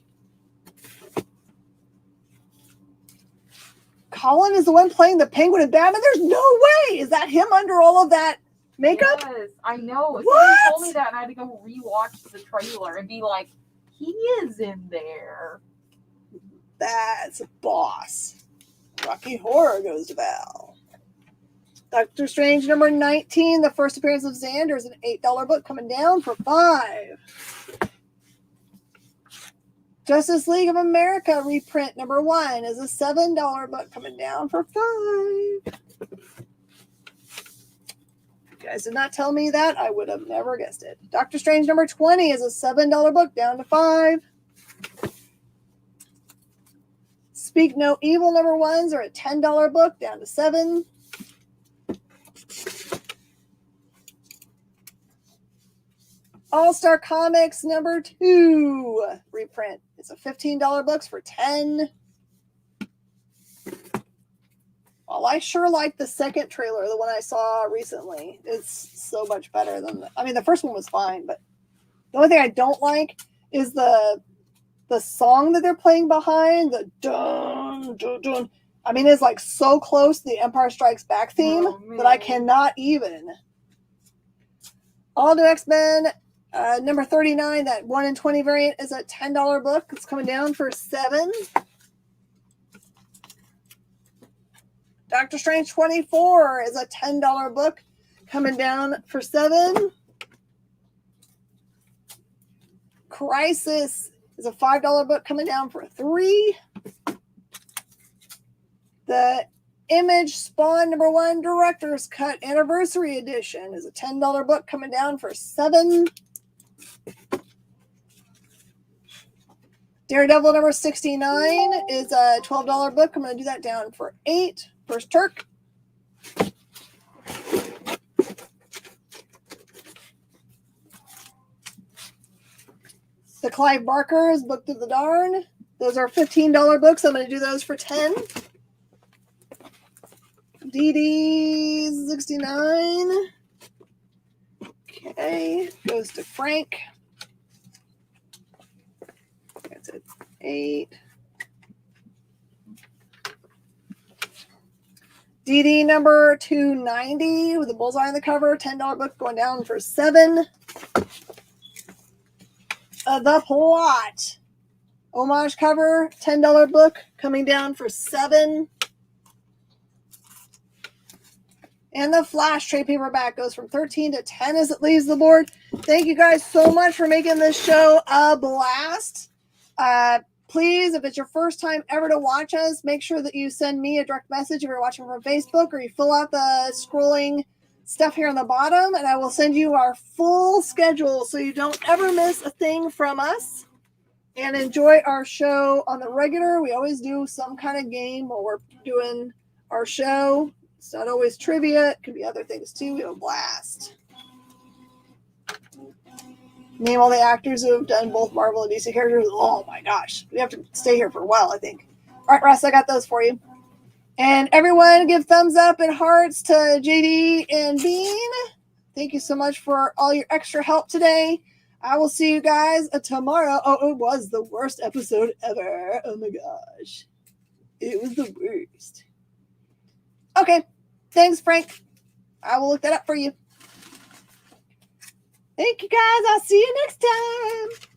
Colin is the one playing the Penguin in Batman. There's no way. Is that him under all of that makeup? Yes, I know. What? Somebody told me that, and I had to go rewatch the trailer and be like, he is in there. That's a boss. Rocky Horror goes to Val. Doctor Strange number 19, the first appearance of Xander, is an $8 book coming down for $5. Justice League of America reprint number 1 is a $7 book coming down for $5. If you guys did not tell me that, I would have never guessed it. Doctor Strange number 20 is a $7 book down to $5. Speak No Evil number 1s are a $10 book down to $7. All-Star Comics number 2 reprint. It's a $15 books for $10. Well, I sure like the second trailer, the one I saw recently. It's so much better than the first one was fine, but the only thing I don't like is the song that they're playing behind, the dun dun dun. I mean, it's like so close to the Empire Strikes Back theme that I cannot even. All New X-Men number 39, that 1 in 20 variant, is a $10 book. It's coming down for $7. Doctor Strange 24 is a $10 book coming down for $7. Crisis is a $5 book coming down for $3. The Image Spawn number 1 Director's Cut Anniversary Edition is a $10 book coming down for $7. Daredevil number 69 is a $12 book. I'm going to do that down for $8. First Turk. The Clive Barker's Book to the Darn. Those are $15 books. I'm going to do those for $10. DD 69. Okay, goes to Frank. That's it. 8. DD number 290 with a bullseye on the cover. $10 book going down for $7. The Plot. Homage cover. $10 book coming down for $7. And the Flash trade paperback goes from 13 to 10 as it leaves the board. Thank you guys so much for making this show a blast. Please, if it's your first time ever to watch us, make sure that you send me a direct message if you're watching from Facebook, or you fill out the scrolling stuff here on the bottom, and I will send you our full schedule so you don't ever miss a thing from us. And enjoy our show on the regular. We always do some kind of game while we're doing our show. It's not always trivia. It could be other things too. We have a blast. Name all the actors who have done both Marvel and DC characters. Oh my gosh. We have to stay here for a while, I think. All right, Russ, I got those for you. And everyone give thumbs up and hearts to JD and Bean. Thank you so much for all your extra help today. I will see you guys tomorrow. Oh, it was the worst episode ever. Oh my gosh. It was the worst. Okay. Thanks, Frank. I will look that up for you. Thank you, guys. I'll see you next time.